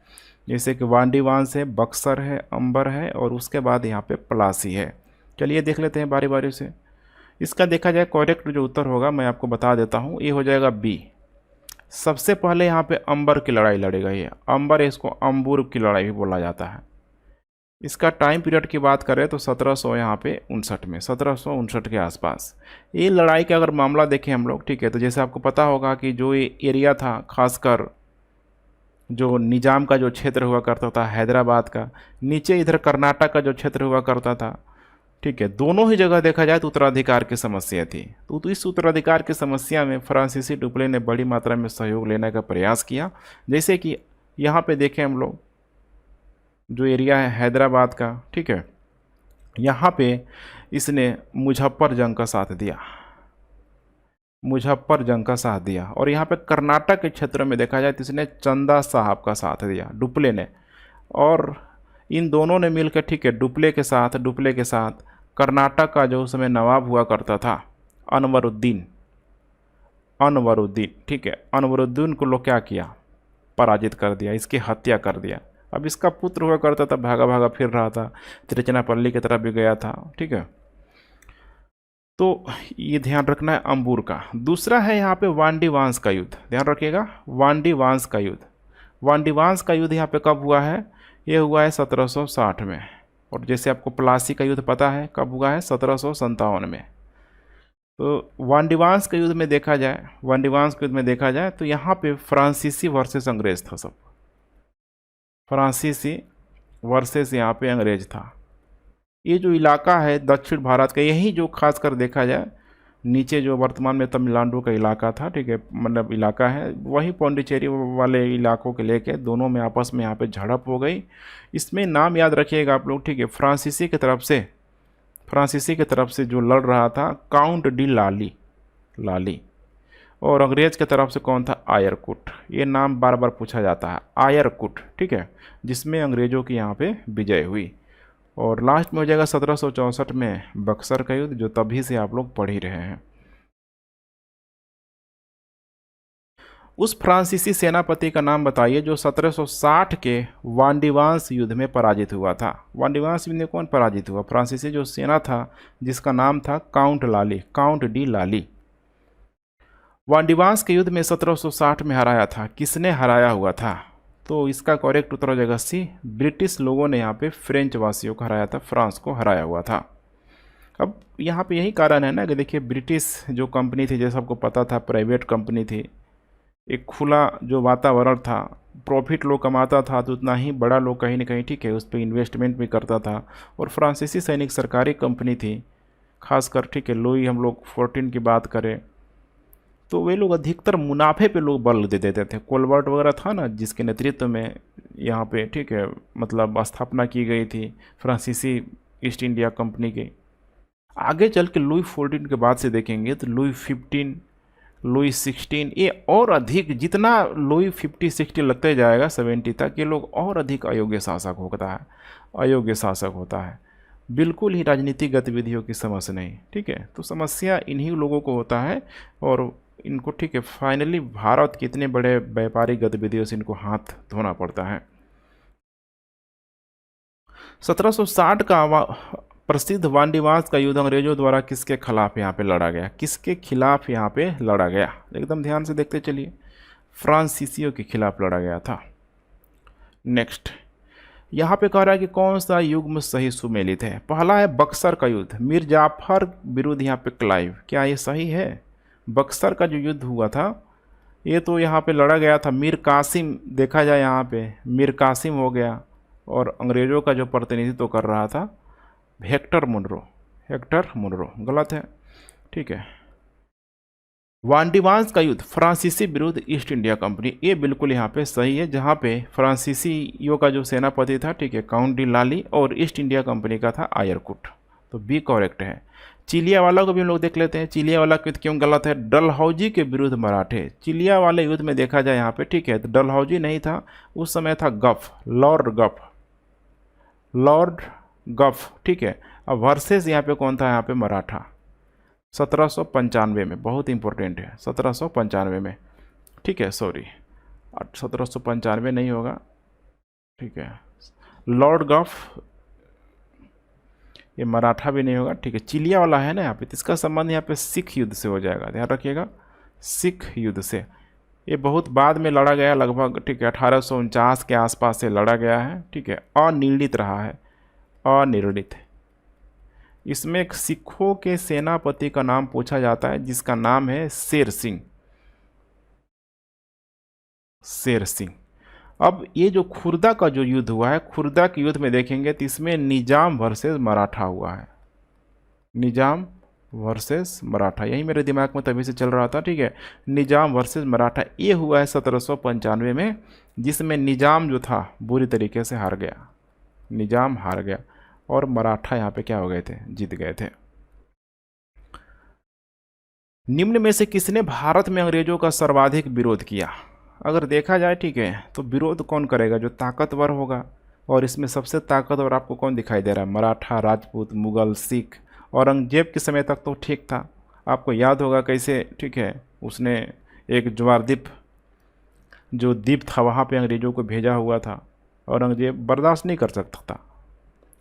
जैसे कि वांडीवांस है, बक्सर है, अंबर है, और उसके बाद यहाँ पे प्लासी है। चलिए देख लेते हैं बारी बारी से। इसका देखा जाए करेक्ट जो उत्तर होगा मैं आपको बता देता हूँ, ये हो जाएगा बी। सबसे पहले यहाँ पे अंबर की लड़ाई लड़ी गई है, अंबर, इसको अंबुर की लड़ाई भी बोला जाता है। इसका टाइम पीरियड की बात करें तो 1700 यहाँ पे 59 में, 1759 के आसपास ये लड़ाई का अगर मामला देखें हम लोग, ठीक है, तो जैसे आपको पता होगा कि जो ये एरिया था, खासकर जो निजाम का जो क्षेत्र हुआ करता था हैदराबाद का, नीचे इधर कर्नाटक का जो क्षेत्र हुआ करता था, ठीक है, दोनों ही जगह देखा जाए तो उत्तराधिकार की समस्या थी। तो इस उत्तराधिकार की समस्या में फ्रांसीसी डुप्ले ने बड़ी मात्रा में सहयोग लेने का प्रयास किया। जैसे कि यहाँ पे देखें हम लोग, जो एरिया है हैदराबाद का, ठीक है, यहाँ पे इसने मुजफ्फर जंग का साथ दिया, मुजफ्फर जंग का साथ दिया। और यहाँ पे कर्नाटक के क्षेत्र में देखा जाए तो इसने चंदा साहब का साथ दिया, डुप्ले ने। और इन दोनों ने मिलकर, ठीक है, डुप्ले के साथ कर्नाटक का जो उस समय नवाब हुआ करता था अनवरुद्दीन, ठीक है, अनवरुद्दीन को लोग क्या किया, पराजित कर दिया, इसकी हत्या कर दिया। अब इसका पुत्र हुआ करता था, भागा भागा फिर रहा था, तिरुचिरापल्ली की तरफ भी गया था, ठीक है। तो ये ध्यान रखना है अंबूर का। दूसरा है यहाँ पे वांडीवांस का युद्ध, ध्यान रखिएगा, वांडीवांस का युद्ध। वांडीवांस का युद्ध यहाँ पे कब हुआ है, ये हुआ है 1760 में। और जैसे आपको प्लासी का युद्ध पता है कब हुआ है, 1757 में। तो वांडीवांस के युद्ध में देखा जाए, वांडीवांस के युद्ध में देखा जाए तो यहाँ पे फ्रांसीसी वर्सेस अंग्रेज था, सब फ्रांसीसी वर्सेस यहाँ पे अंग्रेज था। ये जो इलाका है दक्षिण भारत का, यही जो खासकर देखा जाए नीचे जो वर्तमान में तमिलनाडु का इलाका था, ठीक है, मतलब इलाका है, वही पौंडीचेरी वाले इलाकों के लेके दोनों में आपस में यहाँ पे झड़प हो गई। इसमें नाम याद रखिएगा आप लोग, ठीक है, फ्रांसीसी की तरफ से जो लड़ रहा था काउंट डी लाली, और अंग्रेज की तरफ से कौन था, आयरकुट। ये नाम बार बार पूछा जाता है, आयरकुट, ठीक है, जिसमें अंग्रेज़ों की यहाँ पे विजय हुई। और लास्ट में हो जाएगा 1764 में बक्सर का युद्ध, जो तभी से आप लोग पढ़ ही रहे हैं। उस फ्रांसीसी सेनापति का नाम बताइए जो 1760 के वांडीवांस युद्ध में पराजित हुआ था। वांडीवांस युद्ध में कौन पराजित हुआ? फ्रांसीसी जो सेना था जिसका नाम था काउंट लाली, काउंट डी लाली। वांडीवांस के युद्ध में 1760 में हराया था। किसने हराया हुआ था? तो इसका करेक्ट उत्तर हो जाएगा सी, ब्रिटिश लोगों ने यहाँ पे फ्रेंच वासियों को हराया था, फ्रांस को हराया हुआ था। अब यहाँ पे यही कारण है ना कि देखिए ब्रिटिश जो कंपनी थी, जैसा आपको पता था प्राइवेट कंपनी थी, एक खुला जो वातावरण था, प्रॉफिट लोग कमाता था तो उतना ही बड़ा लोग कहीं ना कहीं ठीक है उस पर इन्वेस्टमेंट भी करता था। और फ्रांसीसी सैनिक सरकारी कंपनी थी, खासकर ठीक है लुई हम लोग 14 की बात करें तो वे लोग अधिकतर मुनाफे पे लोग बल दे देते थे। कोलबर्ट वगैरह था ना जिसके नेतृत्व में यहाँ पे ठीक है मतलब स्थापना की गई थी फ्रांसीसी ईस्ट इंडिया कंपनी की। आगे चल के लुई 14 के बाद से देखेंगे तो लुई 15, लुई 16, ये और अधिक, जितना लुई 50-60 लगते जाएगा 70 तक, ये लोग और अधिक अयोग्य शासक होता है, अयोग्य शासक होता है, बिल्कुल ही राजनीतिक गतिविधियों की समझ नहीं। ठीक है, तो समस्या इन्हीं लोगों को होता है और इनको ठीक है फाइनली भारत के इतने बड़े व्यापारिक गतिविधियों से इनको हाथ धोना पड़ता है। 1760 का प्रसिद्ध वांडीवांस का युद्ध अंग्रेजों द्वारा किसके खिलाफ यहाँ पे लड़ा गया? किसके खिलाफ यहाँ पे लड़ा गया? एकदम ध्यान से देखते चलिए, फ्रांसीसियों के खिलाफ लड़ा गया था। नेक्स्ट यहाँ पे कह रहा है कि कौन सा युग्म सही सुमेलित है? पहला है बक्सर का युद्ध, मीर जाफर विरुद्ध यहाँ पे क्लाइव, क्या ये सही है? बक्सर का जो युद्ध हुआ था ये तो यहाँ पे लड़ा गया था मीर कासिम, देखा जाए यहाँ पे मीर कासिम हो गया और अंग्रेज़ों का जो प्रतिनिधित्व कर रहा था हेक्टर मुनरो, हेक्टर मुनरो गलत है। ठीक है, वांडीवांस का युद्ध फ्रांसीसी विरुद्ध ईस्ट इंडिया कंपनी, ये बिल्कुल यहाँ पे सही है, जहाँ पे फ्रांसीसियों का जो सेनापति था ठीक है काउंट डी लाली और ईस्ट इंडिया कंपनी का था आयरकुट, तो बी करेक्ट है। चिलिया वाला को भी हम लोग देख लेते हैं, चिलिया वाला युद्ध क्यों गलत है? डलहौजी के विरुद्ध मराठे, चिलिया वाले युद्ध में देखा जाए यहाँ पे ठीक है तो डलहौजी नहीं था, उस समय था गफ, लॉर्ड गफ, लॉर्ड गफ। ठीक है, अब वर्सेस यहाँ पे कौन था? यहाँ पे मराठा, 1795 में, बहुत इंपॉर्टेंट है 1795 में। ठीक है, सॉरी 1795 नहीं होगा, ठीक है लॉर्ड गफ, ये मराठा भी नहीं होगा। ठीक है, चिलिया वाला है ना यहाँ पे, तो इसका संबंध यहाँ पे सिख युद्ध से हो जाएगा, ध्यान रखिएगा सिख युद्ध से। ये बहुत बाद में लड़ा गया, लगभग ठीक है 1849 के आसपास से लड़ा गया है। ठीक है, अनिर्णित रहा है, अनिर्णित। इसमें एक सिखों के सेनापति का नाम पूछा जाता है जिसका नाम है शेर सिंह, शेर सिंह। अब ये जो खुर्दा का जो युद्ध हुआ है, खुर्दा के युद्ध में देखेंगे तो इसमें निजाम वर्सेस मराठा हुआ है, निजाम वर्सेस मराठा, यही मेरे दिमाग में तभी से चल रहा था। ठीक है, निजाम वर्सेस मराठा ये हुआ है 1795 में, जिसमें निजाम जो था बुरी तरीके से हार गया, निजाम हार गया और मराठा यहाँ पे क्या हो गए थे? जीत गए थे। निम्न में से किसने भारत में अंग्रेजों का सर्वाधिक विरोध किया? अगर देखा जाए ठीक है तो विरोध कौन करेगा? जो ताकतवर होगा, और इसमें सबसे ताकतवर आपको कौन दिखाई दे रहा है? मराठा, राजपूत, मुगल, सिख। औरंगजेब के समय तक तो ठीक था, आपको याद होगा कैसे ठीक है उसने एक ज्वारदीप जो द्वीप था वहाँ पे अंग्रेज़ों को भेजा हुआ था, औरंगजेब बर्दाश्त नहीं कर सकता था।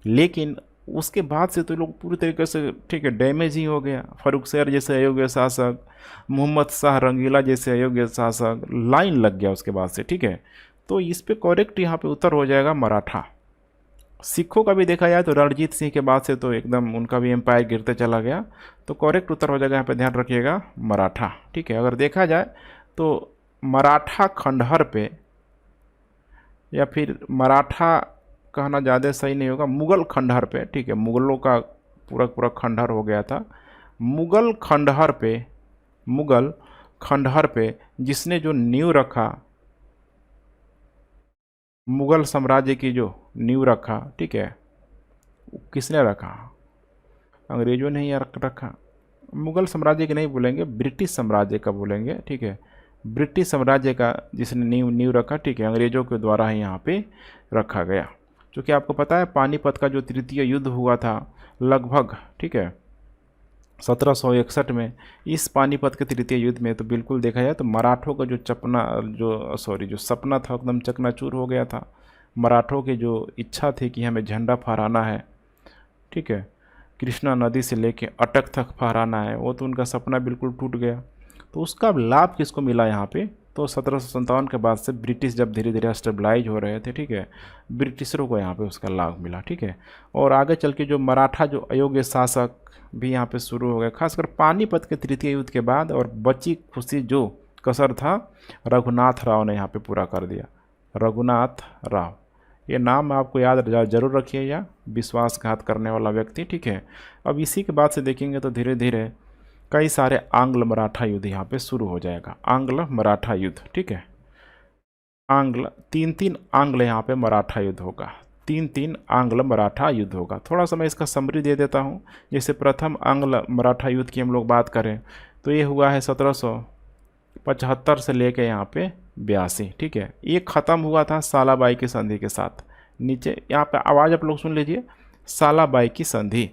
लेकिन उसके बाद से तो लोग पूरी तरीके से ठीक है डैमेज ही हो गया। फर्रुखशहर जैसे अयोग्य शासक, मोहम्मद शाह रंगीला जैसे अयोग्य शासक, लाइन लग गया उसके बाद से। ठीक है, तो इस पे करेक्ट यहाँ पे उत्तर हो जाएगा मराठा। सिखों का भी देखा जाए तो रणजीत सिंह के बाद से तो एकदम उनका भी एम्पायर गिरते चला गया, तो करेक्ट उत्तर हो जाएगा यहाँ पे, ध्यान रखिएगा मराठा। ठीक है, अगर देखा जाए तो मराठा खंडहर पे, या फिर मराठा कहना ज़्यादा सही नहीं होगा, मुगल खंडहर पे। ठीक है, मुगलों का पूरा पूरा खंडहर हो गया था, मुगल खंडहर पे, मुगल खंडहर पे जिसने जो नींव रखा, मुगल साम्राज्य की जो नींव रखा, ठीक है किसने रखा? अंग्रेजों ने ही रखा। मुगल साम्राज्य के नहीं बोलेंगे, ब्रिटिश साम्राज्य का बोलेंगे। ठीक है, ब्रिटिश साम्राज्य का जिसने नींव रखा, ठीक है अंग्रेजों के द्वारा ही यहाँ पे रखा गया। क्योंकि आपको पता है पानीपत का जो तृतीय युद्ध हुआ था लगभग, ठीक है, 1761 में, इस पानीपत के तृतीय युद्ध में तो बिल्कुल देखा जाए तो मराठों का जो सपना था एकदम चकनाचूर हो गया था। मराठों की जो इच्छा थी कि हमें झंडा फहराना है, ठीक है, कृष्णा नदी से लेके अटक तक फहराना है, वो तो उनका सपना बिल्कुल टूट गया। तो उसका लाभ किसको मिला यहाँ पे? तो 1757 के बाद से ब्रिटिश जब धीरे धीरे स्टेबलाइज हो रहे थे, ठीक है, ब्रिटिशरों को यहाँ पे उसका लाभ मिला, ठीक है। और आगे चल के जो मराठा जो अयोग्य शासक भी यहाँ पे शुरू हो गए, खासकर पानीपत के तृतीय युद्ध के बाद, और बची खुशी जो कसर था रघुनाथ राव ने यहाँ पे पूरा कर दिया। रघुनाथ राव, ये नाम आपको याद जरूर रखिएगा, विश्वासघात करने वाला व्यक्ति, ठीक है। अब इसी के बाद से देखेंगे तो धीरे धीरे कई सारे आंग्ल मराठा युद्ध यहाँ पे शुरू हो जाएगा। आंग्ल मराठा युद्ध, ठीक है, तीन आंग्ल यहाँ पे मराठा युद्ध होगा, तीन आंग्ल मराठा युद्ध होगा। थोड़ा सा मैं इसका समरी दे देता हूँ। जैसे प्रथम आंग्ल मराठा युद्ध की हम लोग बात करें तो ये हुआ है 1775 से लेके यहाँ पे 82, ठीक है। ये ख़त्म हुआ था सालाबाई की संधि के साथ। नीचे यहाँ पे आवाज़ आप लोग सुन लीजिए, सालाबाई की संधि,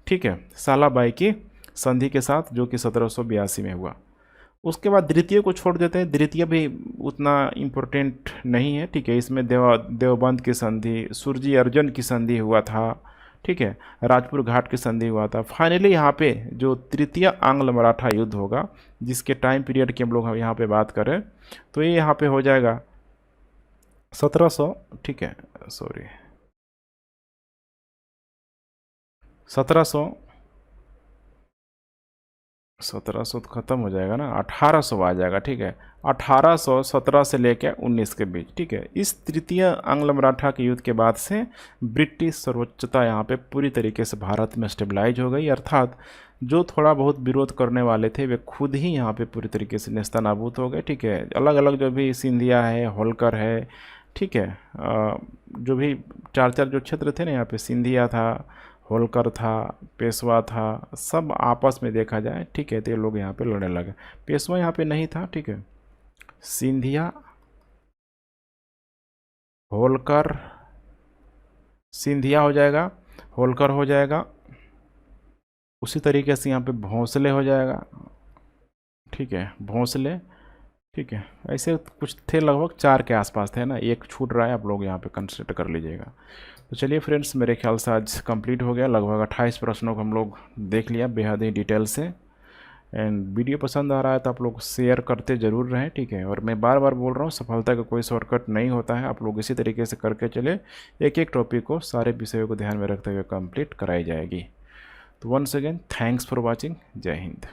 ठीक है, सालाबाई की संधि के साथ, जो कि 1782 में हुआ। उसके बाद द्वितीय को छोड़ देते हैं, द्वितीय भी उतना इम्पोर्टेंट नहीं है, ठीक है। इसमें देवबंद की संधि, सुरजी अर्जन की संधि हुआ था, ठीक है, राजपुर घाट की संधि हुआ था। फाइनली यहाँ पे जो तृतीय आंग्ल मराठा युद्ध होगा, जिसके टाइम पीरियड की हम लोग यहाँ पे बात करें तो ये यहाँ पे हो जाएगा 1700, ठीक है, सॉरी 1700 तो ख़त्म हो जाएगा ना, 1800 आ जाएगा, ठीक है, 1817 से लेकर 19 के बीच, ठीक है। इस तृतीय आंग्ल मराठा के युद्ध के बाद से ब्रिटिश सर्वोच्चता यहाँ पे पूरी तरीके से भारत में स्टेबलाइज हो गई, अर्थात जो थोड़ा बहुत विरोध करने वाले थे वे खुद ही यहाँ पे पूरी तरीके से नेस्तनाबूद हो गए, ठीक है। अलग अलग जो भी सिंधिया है, होलकर है, ठीक है, जो भी चार जो क्षेत्र थे ना यहाँ पे, सिंधिया था, होलकर था, पेशवा था, सब आपस में देखा जाए, ठीक है, तो ये लोग यहाँ पे लड़ने लगे। पेशवा यहाँ पे नहीं था, ठीक है, सिंधिया, होलकर, सिंधिया हो जाएगा, होलकर हो जाएगा, उसी तरीके से यहाँ पे भोंसले हो जाएगा, ठीक है, भोंसले, ठीक है। ऐसे कुछ थे, लगभग 4 के आसपास थे ना, एक छूट रहा है, आप लोग यहाँ पे कंसिडर कर लीजिएगा। तो चलिए फ्रेंड्स, मेरे ख्याल से आज कंप्लीट हो गया, लगभग 28 प्रश्नों को हम लोग देख लिया बेहद ही डिटेल से। एंड वीडियो पसंद आ रहा है तो आप लोग शेयर करते ज़रूर रहें, ठीक है। और मैं बार बार बोल रहा हूँ, सफलता का कोई शॉर्टकट नहीं होता है, आप लोग इसी तरीके से करके चले, एक एक टॉपिक को, सारे विषयों को ध्यान में रखते हुए कंप्लीट कराई जाएगी। तो once again thanks for watching, जय हिंद।